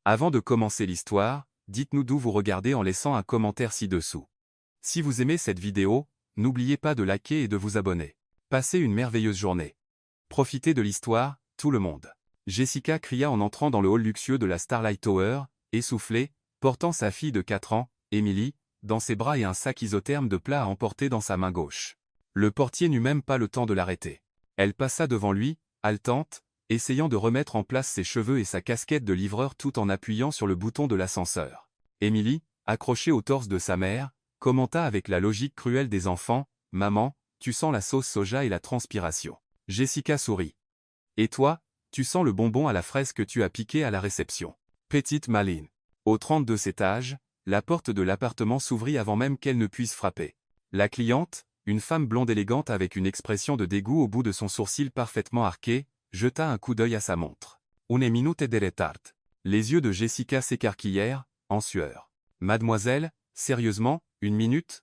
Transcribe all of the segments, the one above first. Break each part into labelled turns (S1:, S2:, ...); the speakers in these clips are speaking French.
S1: Avant de commencer l'histoire, dites-nous d'où vous regardez en laissant un commentaire ci-dessous. Si vous aimez cette vidéo, n'oubliez pas de liker et de vous abonner. Passez une merveilleuse journée. Profitez de l'histoire, tout le monde. Jessica cria en entrant dans le hall luxueux de la Starlight Tower, essoufflée, portant sa fille de 4 ans, Emily, dans ses bras et un sac isotherme de plat à emporter dans sa main gauche. Le portier n'eut même pas le temps de l'arrêter. Elle passa devant lui, haletante, essayant de remettre en place ses cheveux et sa casquette de livreur tout en appuyant sur le bouton de l'ascenseur. Emily, accrochée au torse de sa mère, commenta avec la logique cruelle des enfants, « Maman, tu sens la sauce soja et la transpiration. » Jessica sourit. « Et toi, tu sens le bonbon à la fraise que tu as piqué à la réception. » Petite maline. Au 32e étage, la porte de l'appartement s'ouvrit avant même qu'elle ne puisse frapper. La cliente, une femme blonde élégante avec une expression de dégoût au bout de son sourcil parfaitement arqué, jeta un coup d'œil à sa montre. « Une minute de retard. » Les yeux de Jessica s'écarquillèrent, en sueur. « Mademoiselle, sérieusement, une minute?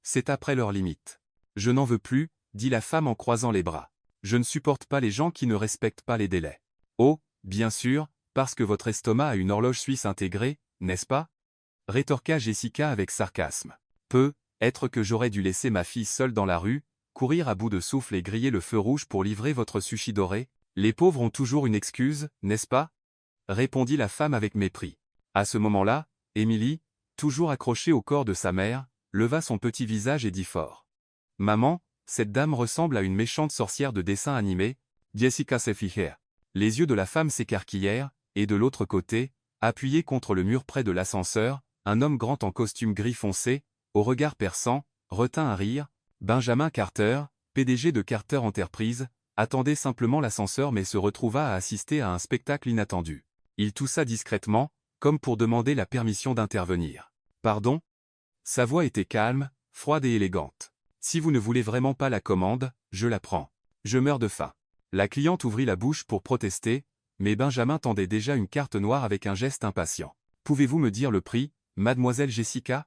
S1: C'est après leur limite. »« Je n'en veux plus, » dit la femme en croisant les bras. « Je ne supporte pas les gens qui ne respectent pas les délais. »« Oh, bien sûr, parce que votre estomac a une horloge suisse intégrée, n'est-ce pas ?» rétorqua Jessica avec sarcasme. « Peut-être que j'aurais dû laisser ma fille seule dans la rue, courir à bout de souffle et griller le feu rouge pour livrer votre sushi doré. Les pauvres ont toujours une excuse, n'est-ce pas ?» répondit la femme avec mépris. À ce moment-là, Emily, toujours accrochée au corps de sa mère, leva son petit visage et dit fort. « Maman, cette dame ressemble à une méchante sorcière de dessin animé. » Jessica se fija. Les yeux de la femme s'écarquillèrent, et de l'autre côté, appuyé contre le mur près de l'ascenseur, un homme grand en costume gris foncé, au regard perçant, retint un rire. Benjamin Carter, PDG de Carter Enterprise, attendait simplement l'ascenseur mais se retrouva à assister à un spectacle inattendu. Il toussa discrètement, comme pour demander la permission d'intervenir. « Pardon ?» Sa voix était calme, froide et élégante. « Si vous ne voulez vraiment pas la commande, je la prends. Je meurs de faim. » La cliente ouvrit la bouche pour protester, mais Benjamin tendait déjà une carte noire avec un geste impatient. « Pouvez-vous me dire le prix, mademoiselle Jessica ?»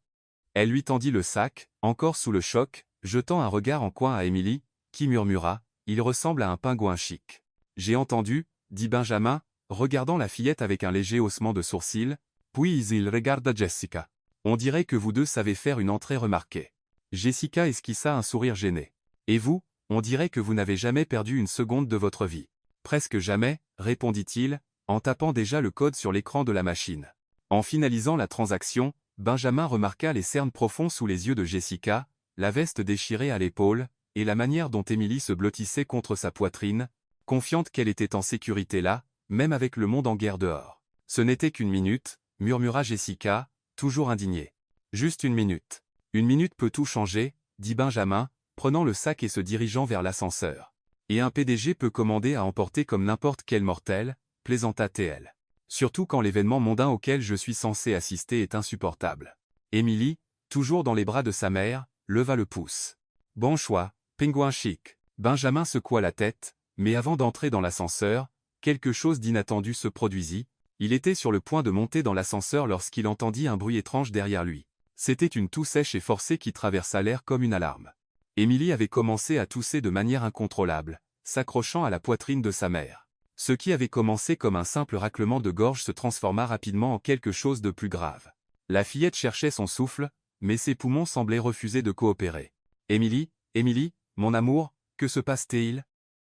S1: Elle lui tendit le sac, encore sous le choc, jetant un regard en coin à Emily, qui murmura « Il ressemble à un pingouin chic. »« J'ai entendu, » dit Benjamin, regardant la fillette avec un léger haussement de sourcils, puis il regarda Jessica. « On dirait que vous deux savez faire une entrée remarquée. » Jessica esquissa un sourire gêné. « Et vous, on dirait que vous n'avez jamais perdu une seconde de votre vie. »« Presque jamais, » répondit-il, en tapant déjà le code sur l'écran de la machine. En finalisant la transaction, Benjamin remarqua les cernes profonds sous les yeux de Jessica, la veste déchirée à l'épaule, et la manière dont Emily se blottissait contre sa poitrine, confiante qu'elle était en sécurité là, même avec le monde en guerre dehors. « Ce n'était qu'une minute, » murmura Jessica, toujours indignée. « Juste une minute. »« Une minute peut tout changer, » dit Benjamin, prenant le sac et se dirigeant vers l'ascenseur. « Et un PDG peut commander à emporter comme n'importe quel mortel, » plaisanta TL. « Surtout quand l'événement mondain auquel je suis censé assister est insupportable. » Emily, toujours dans les bras de sa mère, leva le pouce. « Bon choix, pingouin chic. » Benjamin secoua la tête, mais avant d'entrer dans l'ascenseur, quelque chose d'inattendu se produisit. Il était sur le point de monter dans l'ascenseur lorsqu'il entendit un bruit étrange derrière lui. C'était une toux sèche et forcée qui traversa l'air comme une alarme. Emily avait commencé à tousser de manière incontrôlable, s'accrochant à la poitrine de sa mère. Ce qui avait commencé comme un simple raclement de gorge se transforma rapidement en quelque chose de plus grave. La fillette cherchait son souffle, mais ses poumons semblaient refuser de coopérer. « Emily, Emily, mon amour, que se passe-t-il »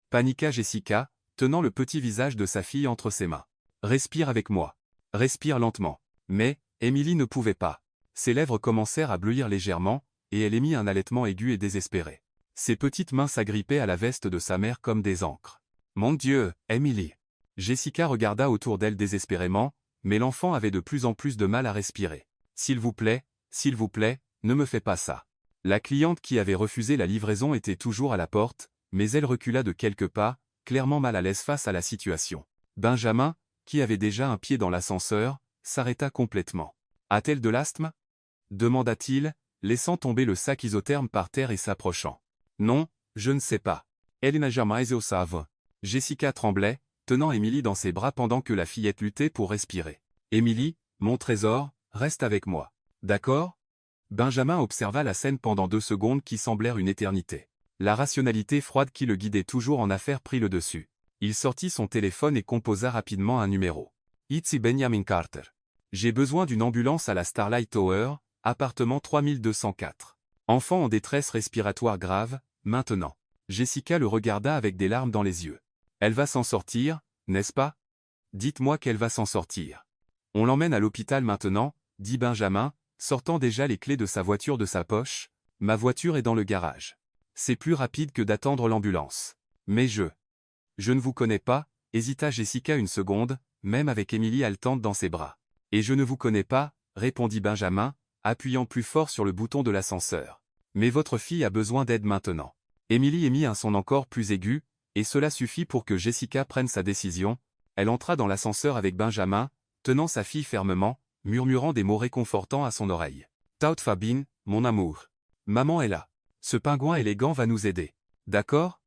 S1: paniqua Jessica, tenant le petit visage de sa fille entre ses mains. « Respire avec moi. Respire lentement. » Mais, Emily ne pouvait pas. Ses lèvres commencèrent à bleuir légèrement, et elle émit un halètement aigu et désespéré. Ses petites mains s'agrippaient à la veste de sa mère comme des ancres. « Mon Dieu, Emily !» Jessica regarda autour d'elle désespérément, mais l'enfant avait de plus en plus de mal à respirer. « S'il vous plaît, ne me fais pas ça. » La cliente qui avait refusé la livraison était toujours à la porte, mais elle recula de quelques pas, clairement mal à l'aise face à la situation. Benjamin, qui avait déjà un pied dans l'ascenseur, s'arrêta complètement. « A-t-elle de l'asthme » demanda-t-il, laissant tomber le sac isotherme par terre et s'approchant. « Non, je ne sais pas. Elle n'a jamais au savent. » Jessica tremblait, tenant Emily dans ses bras pendant que la fillette luttait pour respirer. « Emily, mon trésor, reste avec moi. D'accord ?» Benjamin observa la scène pendant 2 secondes qui semblèrent une éternité. La rationalité froide qui le guidait toujours en affaires prit le dessus. Il sortit son téléphone et composa rapidement un numéro. Ici Benjamin Carter. J'ai besoin d'une ambulance à la Starlight Tower, appartement 3204. Enfant en détresse respiratoire grave, maintenant. Jessica le regarda avec des larmes dans les yeux. Elle va s'en sortir, n'est-ce pas? Dites-moi qu'elle va s'en sortir. On l'emmène à l'hôpital maintenant, dit Benjamin, sortant déjà les clés de sa voiture de sa poche. Ma voiture est dans le garage. C'est plus rapide que d'attendre l'ambulance. Mais je ne vous connais pas, hésita Jessica une seconde, même avec Émilie haletante dans ses bras. Et je ne vous connais pas, répondit Benjamin, appuyant plus fort sur le bouton de l'ascenseur. Mais votre fille a besoin d'aide maintenant. Émilie émit un son encore plus aigu, et cela suffit pour que Jessica prenne sa décision. Elle entra dans l'ascenseur avec Benjamin, tenant sa fille fermement, murmurant des mots réconfortants à son oreille. Tout va bien, mon amour. Maman est là. Ce pingouin élégant va nous aider. D'accord?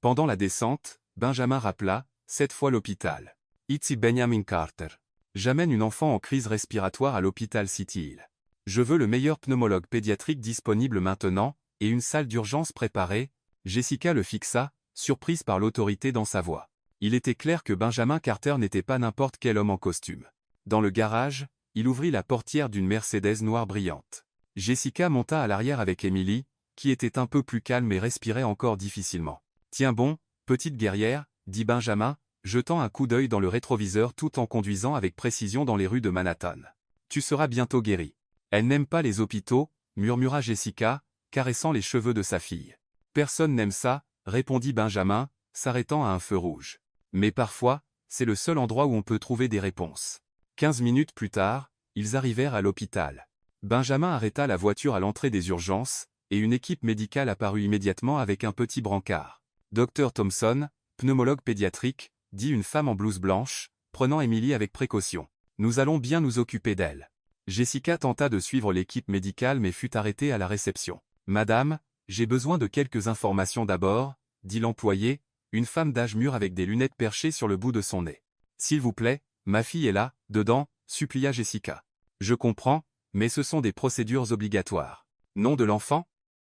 S1: Pendant la descente, Benjamin rappela, cette fois l'hôpital. Ici Benjamin Carter. J'amène une enfant en crise respiratoire à l'hôpital City Hill. Je veux le meilleur pneumologue pédiatrique disponible maintenant, et une salle d'urgence préparée. Jessica le fixa, surprise par l'autorité dans sa voix. Il était clair que Benjamin Carter n'était pas n'importe quel homme en costume. Dans le garage, il ouvrit la portière d'une Mercedes noire brillante. Jessica monta à l'arrière avec Émilie, qui était un peu plus calme et respirait encore difficilement. « Tiens bon, petite guerrière, » dit Benjamin, jetant un coup d'œil dans le rétroviseur tout en conduisant avec précision dans les rues de Manhattan. « Tu seras bientôt guérie. »« Elle n'aime pas les hôpitaux, » murmura Jessica, caressant les cheveux de sa fille. « Personne n'aime ça, » répondit Benjamin, s'arrêtant à un feu rouge. « Mais parfois, c'est le seul endroit où on peut trouver des réponses. » 15 minutes plus tard, ils arrivèrent à l'hôpital. Benjamin arrêta la voiture à l'entrée des urgences, et une équipe médicale apparut immédiatement avec un petit brancard. « Dr Thompson, pneumologue pédiatrique, » dit une femme en blouse blanche, prenant Émilie avec précaution. « Nous allons bien nous occuper d'elle. » Jessica tenta de suivre l'équipe médicale mais fut arrêtée à la réception. « Madame, j'ai besoin de quelques informations d'abord, » dit l'employé, une femme d'âge mûr avec des lunettes perchées sur le bout de son nez. « S'il vous plaît, ma fille est là, dedans, » supplia Jessica. « Je comprends, mais ce sont des procédures obligatoires. Nom de l'enfant?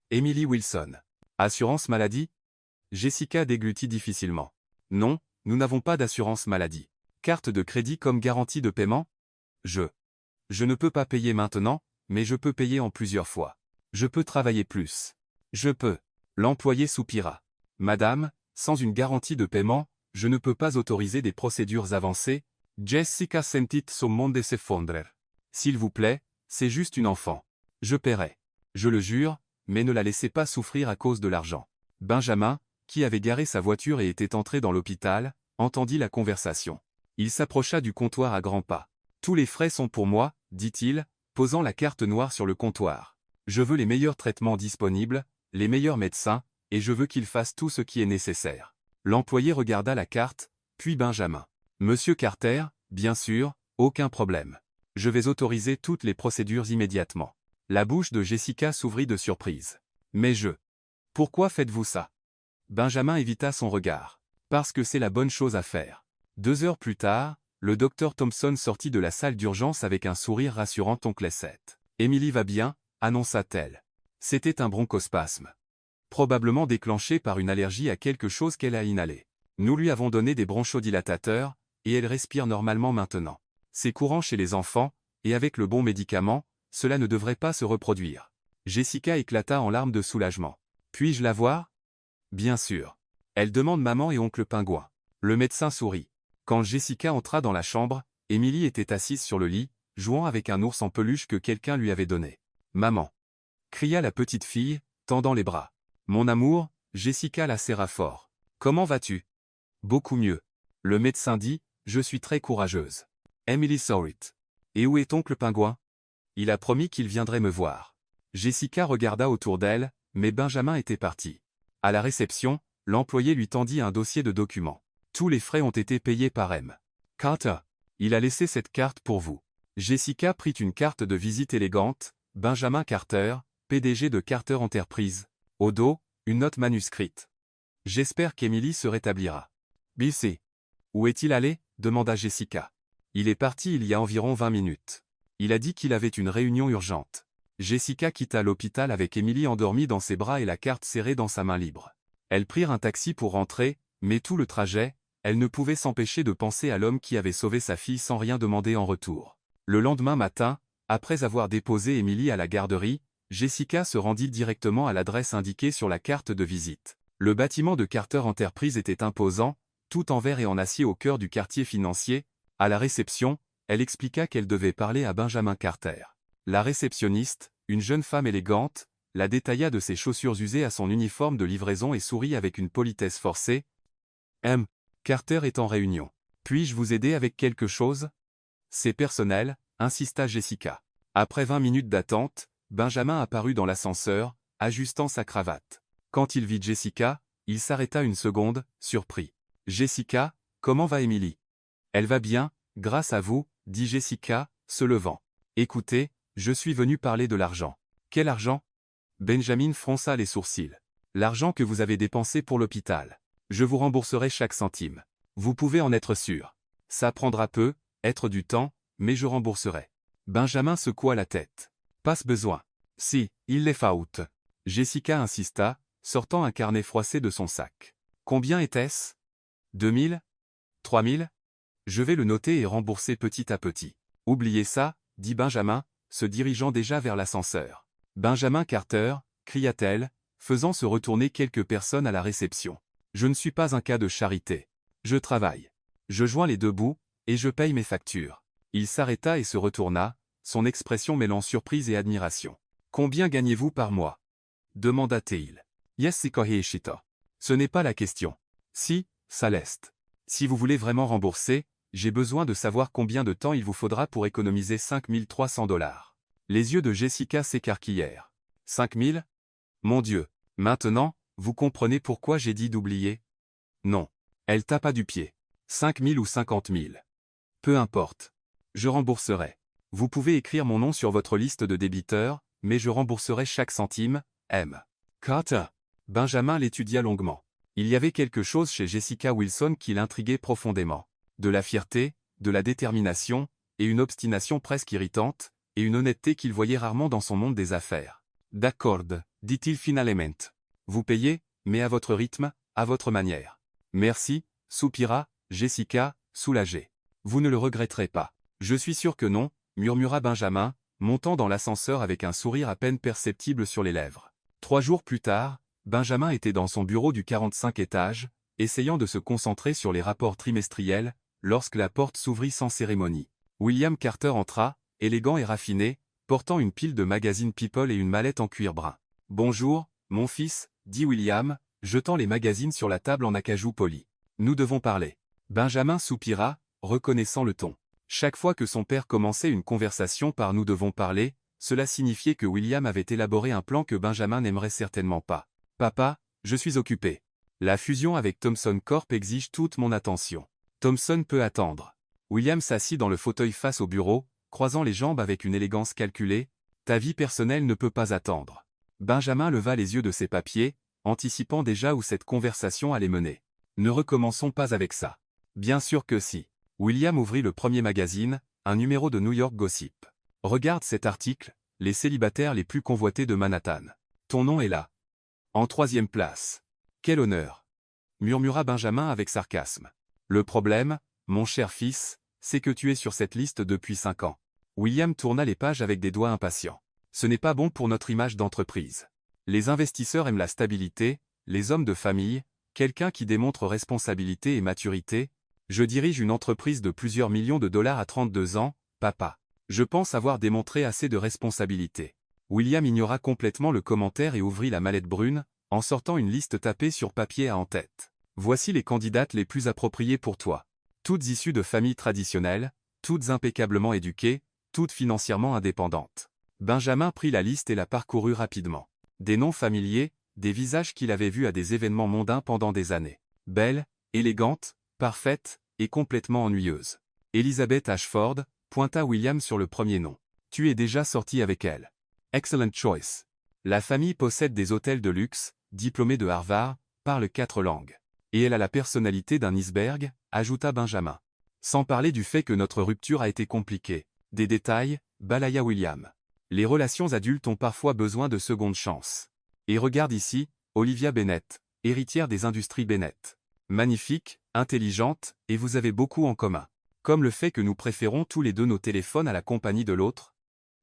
S1: Emily Wilson. Assurance maladie? » Jessica déglutit difficilement. « Non, nous n'avons pas d'assurance maladie. Carte de crédit comme garantie de paiement? Je ne peux pas payer maintenant, mais je peux payer en plusieurs fois. Je peux travailler plus. Je peux. » L'employé soupira. « Madame, sans une garantie de paiement, je ne peux pas autoriser des procédures avancées. » Jessica sentit son monde s'effondrer. « S'il vous plaît, c'est juste une enfant. Je paierai. Je le jure, mais ne la laissez pas souffrir à cause de l'argent. » Benjamin, qui avait garé sa voiture et était entré dans l'hôpital, entendit la conversation. Il s'approcha du comptoir à grands pas. « Tous les frais sont pour moi, » dit-il, posant la carte noire sur le comptoir. « Je veux les meilleurs traitements disponibles, les meilleurs médecins, et je veux qu'ils fassent tout ce qui est nécessaire. » L'employé regarda la carte, puis Benjamin. « Monsieur Carter, bien sûr, aucun problème. Je vais autoriser toutes les procédures immédiatement. » La bouche de Jessica s'ouvrit de surprise. « Mais pourquoi faites-vous ça? » Benjamin évita son regard. « Parce que c'est la bonne chose à faire. » 2 heures plus tard, le docteur Thompson sortit de la salle d'urgence avec un sourire rassurant oncle Seth. « Émilie va bien, » annonça-t-elle. C'était un bronchospasme. Probablement déclenché par une allergie à quelque chose qu'elle a inhalé. Nous lui avons donné des bronchodilatateurs, et elle respire normalement maintenant. C'est courant chez les enfants, et avec le bon médicament, cela ne devrait pas se reproduire. Jessica éclata en larmes de soulagement. « Puis-je la voir? » « Bien sûr. » Elle demande maman et oncle Pingouin. Le médecin sourit. Quand Jessica entra dans la chambre, Émilie était assise sur le lit, jouant avec un ours en peluche que quelqu'un lui avait donné. « Maman !» cria la petite fille, tendant les bras. « Mon amour !» Jessica la serra fort. « Comment vas-tu? » « Beaucoup mieux. » Le médecin dit, « Je suis très courageuse. » Emily sourit. « Et où est oncle Pingouin? » Il a promis qu'il viendrait me voir. Jessica regarda autour d'elle, mais Benjamin était parti. À la réception, l'employé lui tendit un dossier de documents. Tous les frais ont été payés par M. Carter. Il a laissé cette carte pour vous. Jessica prit une carte de visite élégante, Benjamin Carter, PDG de Carter Enterprise. Au dos, une note manuscrite. J'espère qu'Emily se rétablira. BC. Où est-il allé? Demanda Jessica. Il est parti il y a environ 20 minutes. Il a dit qu'il avait une réunion urgente. Jessica quitta l'hôpital avec Emily endormie dans ses bras et la carte serrée dans sa main libre. Elles prirent un taxi pour rentrer, mais tout le trajet, Elle ne pouvait s'empêcher de penser à l'homme qui avait sauvé sa fille sans rien demander en retour. Le lendemain matin, après avoir déposé Emily à la garderie, Jessica se rendit directement à l'adresse indiquée sur la carte de visite. Le bâtiment de Carter Enterprise était imposant, tout en verre et en acier au cœur du quartier financier. À la réception, elle expliqua qu'elle devait parler à Benjamin Carter. La réceptionniste, une jeune femme élégante, la détailla de ses chaussures usées à son uniforme de livraison et sourit avec une politesse forcée. Carter est en réunion. Puis-je vous aider avec quelque chose? C'est personnel, insista Jessica. Après 20 minutes d'attente, Benjamin apparut dans l'ascenseur, ajustant sa cravate. Quand il vit Jessica, il s'arrêta une seconde, surpris. « Jessica, comment va Emily? »« Elle va bien, grâce à vous, » dit Jessica, se levant. « Écoutez, je suis venu parler de l'argent. »« Quel argent ?» Benjamin fronça les sourcils. « L'argent que vous avez dépensé pour l'hôpital. Je vous rembourserai chaque centime. Vous pouvez en être sûr. Ça prendra peu, être du temps, mais je rembourserai. » Benjamin secoua la tête. « Pas besoin. Si, il les faut. » Jessica insista, sortant un carnet froissé de son sac. « Combien était-ce? 2000? 3000? Je vais le noter et rembourser petit à petit. »« Oubliez ça, » dit Benjamin, se dirigeant déjà vers l'ascenseur. « Benjamin Carter, » cria-t-elle, faisant se retourner quelques personnes à la réception. « Je ne suis pas un cas de charité. Je travaille. Je joins les deux bouts, et je paye mes factures. » Il s'arrêta et se retourna, son expression mêlant surprise et admiration. « Combien gagnez-vous par mois? » demanda-t-il. « Yes-sikoheshita. » Ce n'est pas la question. Si, ça l'est. Si vous voulez vraiment rembourser, j'ai besoin de savoir combien de temps il vous faudra pour économiser 5300 $. Les yeux de Jessica s'écarquillèrent. 5000? Mon Dieu. Maintenant, vous comprenez pourquoi j'ai dit d'oublier? Non. Elle tapa du pied. 5000 ou 50 000. Peu importe. Je rembourserai. Vous pouvez écrire mon nom sur votre liste de débiteurs, mais je rembourserai chaque centime, M. Carter. Benjamin l'étudia longuement. Il y avait quelque chose chez Jessica Wilson qui l'intriguait profondément. De la fierté, de la détermination, et une obstination presque irritante, et une honnêteté qu'il voyait rarement dans son monde des affaires. « D'accord, » dit-il finalement. « Vous payez, mais à votre rythme, à votre manière. »« Merci, » soupira Jessica, soulagée. « Vous ne le regretterez pas. »« Je suis sûr que non, » murmura Benjamin, montant dans l'ascenseur avec un sourire à peine perceptible sur les lèvres. 3 jours plus tard, Benjamin était dans son bureau du 45 étage, essayant de se concentrer sur les rapports trimestriels, lorsque la porte s'ouvrit sans cérémonie. William Carter entra, élégant et raffiné, portant une pile de magazines People et une mallette en cuir brun. « Bonjour, mon fils, » dit William, jetant les magazines sur la table en acajou poli. « Nous devons parler. » Benjamin soupira, reconnaissant le ton. Chaque fois que son père commençait une conversation par « nous devons parler », cela signifiait que William avait élaboré un plan que Benjamin n'aimerait certainement pas. « Papa, je suis occupé. La fusion avec Thomson Corp exige toute mon attention. Thomson peut attendre. » William s'assit dans le fauteuil face au bureau, croisant les jambes avec une élégance calculée. « Ta vie personnelle ne peut pas attendre. » Benjamin leva les yeux de ses papiers, anticipant déjà où cette conversation allait mener. « Ne recommençons pas avec ça. »« Bien sûr que si. » William ouvrit le premier magazine, un numéro de New York Gossip. « Regarde cet article, les célibataires les plus convoités de Manhattan. Ton nom est là. En 3e place. Quel honneur !» murmura Benjamin avec sarcasme. « Le problème, mon cher fils, c'est que tu es sur cette liste depuis 5 ans. » William tourna les pages avec des doigts impatients. « Ce n'est pas bon pour notre image d'entreprise. Les investisseurs aiment la stabilité, les hommes de famille, quelqu'un qui démontre responsabilité et maturité. Je dirige une entreprise de plusieurs millions de dollars à 32 ans, papa. Je pense avoir démontré assez de responsabilité. » William ignora complètement le commentaire et ouvrit la mallette brune, en sortant une liste tapée sur papier à en-tête. « Voici les candidates les plus appropriées pour toi. Toutes issues de familles traditionnelles, toutes impeccablement éduquées, toutes financièrement indépendantes. » Benjamin prit la liste et la parcourut rapidement. Des noms familiers, des visages qu'il avait vus à des événements mondains pendant des années. Belle, élégante, parfaite, et complètement ennuyeuse. Elizabeth Ashford, pointa William sur le premier nom. « Tu es déjà sorti avec elle. Excellent choice. La famille possède des hôtels de luxe, diplômée de Harvard, parle 4 langues. Et elle a la personnalité d'un iceberg, ajouta Benjamin. Sans parler du fait que notre rupture a été compliquée. Des détails, balaya William. Les relations adultes ont parfois besoin de secondes chances. Et regarde ici, Olivia Bennett, héritière des industries Bennett. magnifique, intelligente, et vous avez beaucoup en commun. Comme le fait que nous préférons tous les deux nos téléphones à la compagnie de l'autre.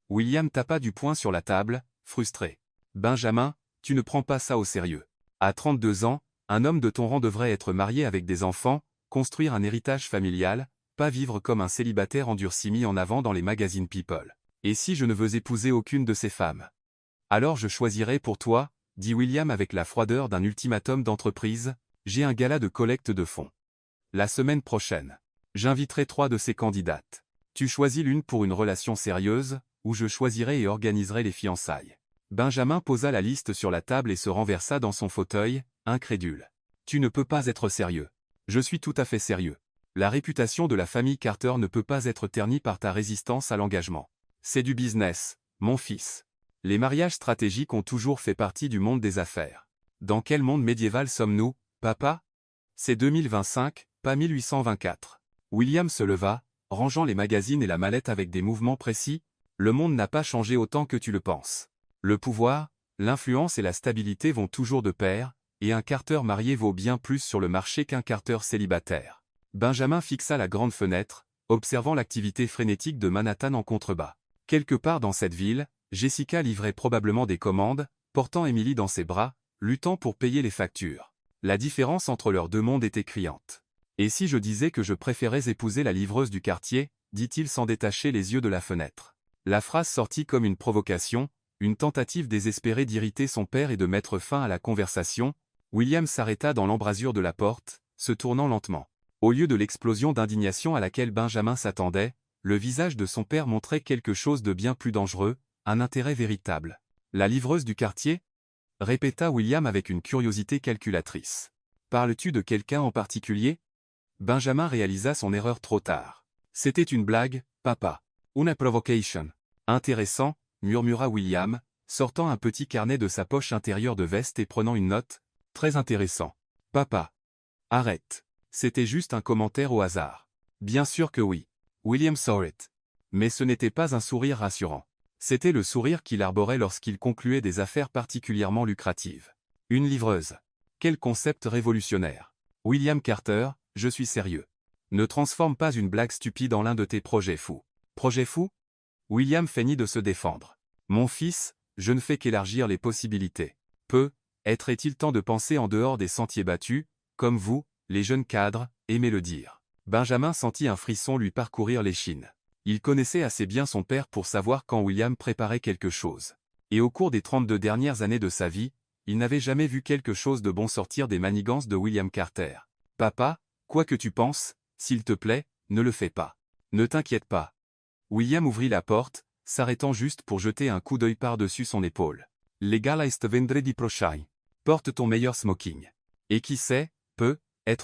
S1: William tapa du poing sur la table, frustré. Benjamin, tu ne prends pas ça au sérieux. À 32 ans, un homme de ton rang devrait être marié avec des enfants, construire un héritage familial, pas vivre comme un célibataire endurci mis en avant dans les magazines People. Et si je ne veux épouser aucune de ces femmes? Alors je choisirai pour toi, dit William avec la froideur d'un ultimatum d'entreprise, j'ai un gala de collecte de fonds. La semaine prochaine. J'inviterai 3 de ces candidates. Tu choisis l'une pour une relation sérieuse, ou je choisirai et organiserai les fiançailles. Benjamin posa la liste sur la table et se renversa dans son fauteuil, incrédule. Tu ne peux pas être sérieux. Je suis tout à fait sérieux. La réputation de la famille Carter ne peut pas être ternie par ta résistance à l'engagement. C'est du business, mon fils. Les mariages stratégiques ont toujours fait partie du monde des affaires. Dans quel monde médiéval sommes-nous, papa? C'est 2025, pas 1824. William se leva, rangeant les magazines et la mallette avec des mouvements précis. Le monde n'a pas changé autant que tu le penses. Le pouvoir, l'influence et la stabilité vont toujours de pair, et un Carter marié vaut bien plus sur le marché qu'un Carter célibataire. Benjamin fixa la grande fenêtre, observant l'activité frénétique de Manhattan en contrebas. Quelque part dans cette ville, Jessica livrait probablement des commandes, portant Emily dans ses bras, luttant pour payer les factures. La différence entre leurs deux mondes était criante. Et si je disais que je préférais épouser la livreuse du quartier, dit-il sans détacher les yeux de la fenêtre. La phrase sortit comme une provocation, une tentative désespérée d'irriter son père et de mettre fin à la conversation. William s'arrêta dans l'embrasure de la porte, se tournant lentement. Au lieu de l'explosion d'indignation à laquelle Benjamin s'attendait, le visage de son père montrait quelque chose de bien plus dangereux, un intérêt véritable. La livreuse du quartier? Répéta William avec une curiosité calculatrice. Parles-tu de quelqu'un en particulier? Benjamin réalisa son erreur trop tard. C'était une blague, papa. Una provocation. Intéressant, murmura William, sortant un petit carnet de sa poche intérieure de veste et prenant une note. Très intéressant. Papa. Arrête. C'était juste un commentaire au hasard. Bien sûr que oui. William saw it. Mais ce n'était pas un sourire rassurant. C'était le sourire qu'il arborait lorsqu'il concluait des affaires particulièrement lucratives. Une livreuse. Quel concept révolutionnaire. William Carter, je suis sérieux. Ne transforme pas une blague stupide en l'un de tes projets fous. Projet fou? William feignit de se défendre. Mon fils, je ne fais qu'élargir les possibilités. Est-il temps de penser en dehors des sentiers battus, comme vous, les jeunes cadres, aimez le dire. Benjamin sentit un frisson lui parcourir l'échine. Il connaissait assez bien son père pour savoir quand William préparait quelque chose. Et au cours des 32 dernières années de sa vie, il n'avait jamais vu quelque chose de bon sortir des manigances de William Carter. Papa, quoi que tu penses, s'il te plaît, ne le fais pas. Ne t'inquiète pas. William ouvrit la porte, s'arrêtant juste pour jeter un coup d'œil par-dessus son épaule. Les gala est vendredi prochain. Porte ton meilleur smoking. Et qui sait,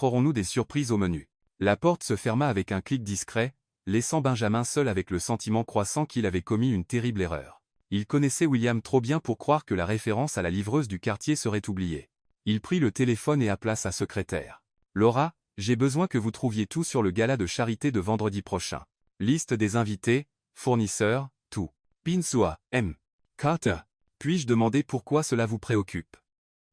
S1: aurons-nous des surprises au menu. La porte se ferma avec un clic discret, laissant Benjamin seul avec le sentiment croissant qu'il avait commis une terrible erreur. Il connaissait William trop bien pour croire que la référence à la livreuse du quartier serait oubliée. Il prit le téléphone et appela sa secrétaire. Laura, j'ai besoin que vous trouviez tout sur le gala de charité de vendredi prochain. Liste des invités, fournisseurs, tout. Pinsua, M. Carter. Puis-je demander pourquoi cela vous préoccupe?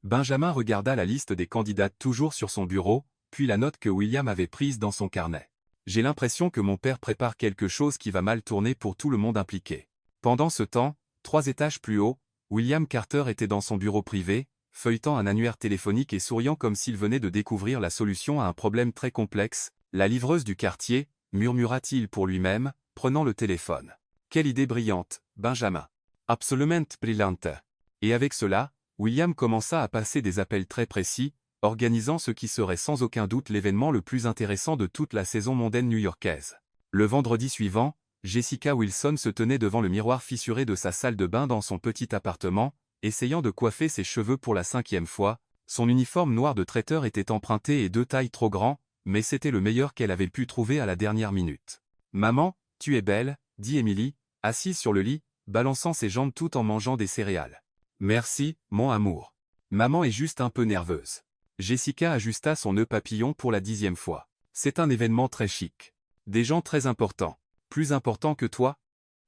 S1: Benjamin regarda la liste des candidates toujours sur son bureau, puis la note que William avait prise dans son carnet. J'ai l'impression que mon père prépare quelque chose qui va mal tourner pour tout le monde impliqué. Pendant ce temps, 3 étages plus haut, William Carter était dans son bureau privé, feuilletant un annuaire téléphonique et souriant comme s'il venait de découvrir la solution à un problème très complexe. La livreuse du quartier, murmura-t-il pour lui-même, prenant le téléphone. Quelle idée brillante, Benjamin. Absolument brillante. Et avec cela, William commença à passer des appels très précis, organisant ce qui serait sans aucun doute l'événement le plus intéressant de toute la saison mondaine new-yorkaise. Le vendredi suivant, Jessica Wilson se tenait devant le miroir fissuré de sa salle de bain dans son petit appartement, essayant de coiffer ses cheveux pour la 5e fois. Son uniforme noir de traiteur était emprunté et 2 tailles trop grand, mais c'était le meilleur qu'elle avait pu trouver à la dernière minute. « Maman, tu es belle », dit Emily, assise sur le lit, balançant ses jambes tout en mangeant des céréales. « Merci, mon amour. Maman est juste un peu nerveuse. » Jessica ajusta son nœud papillon pour la 10e fois. « C'est un événement très chic. Des gens très importants. Plus importants que toi ?»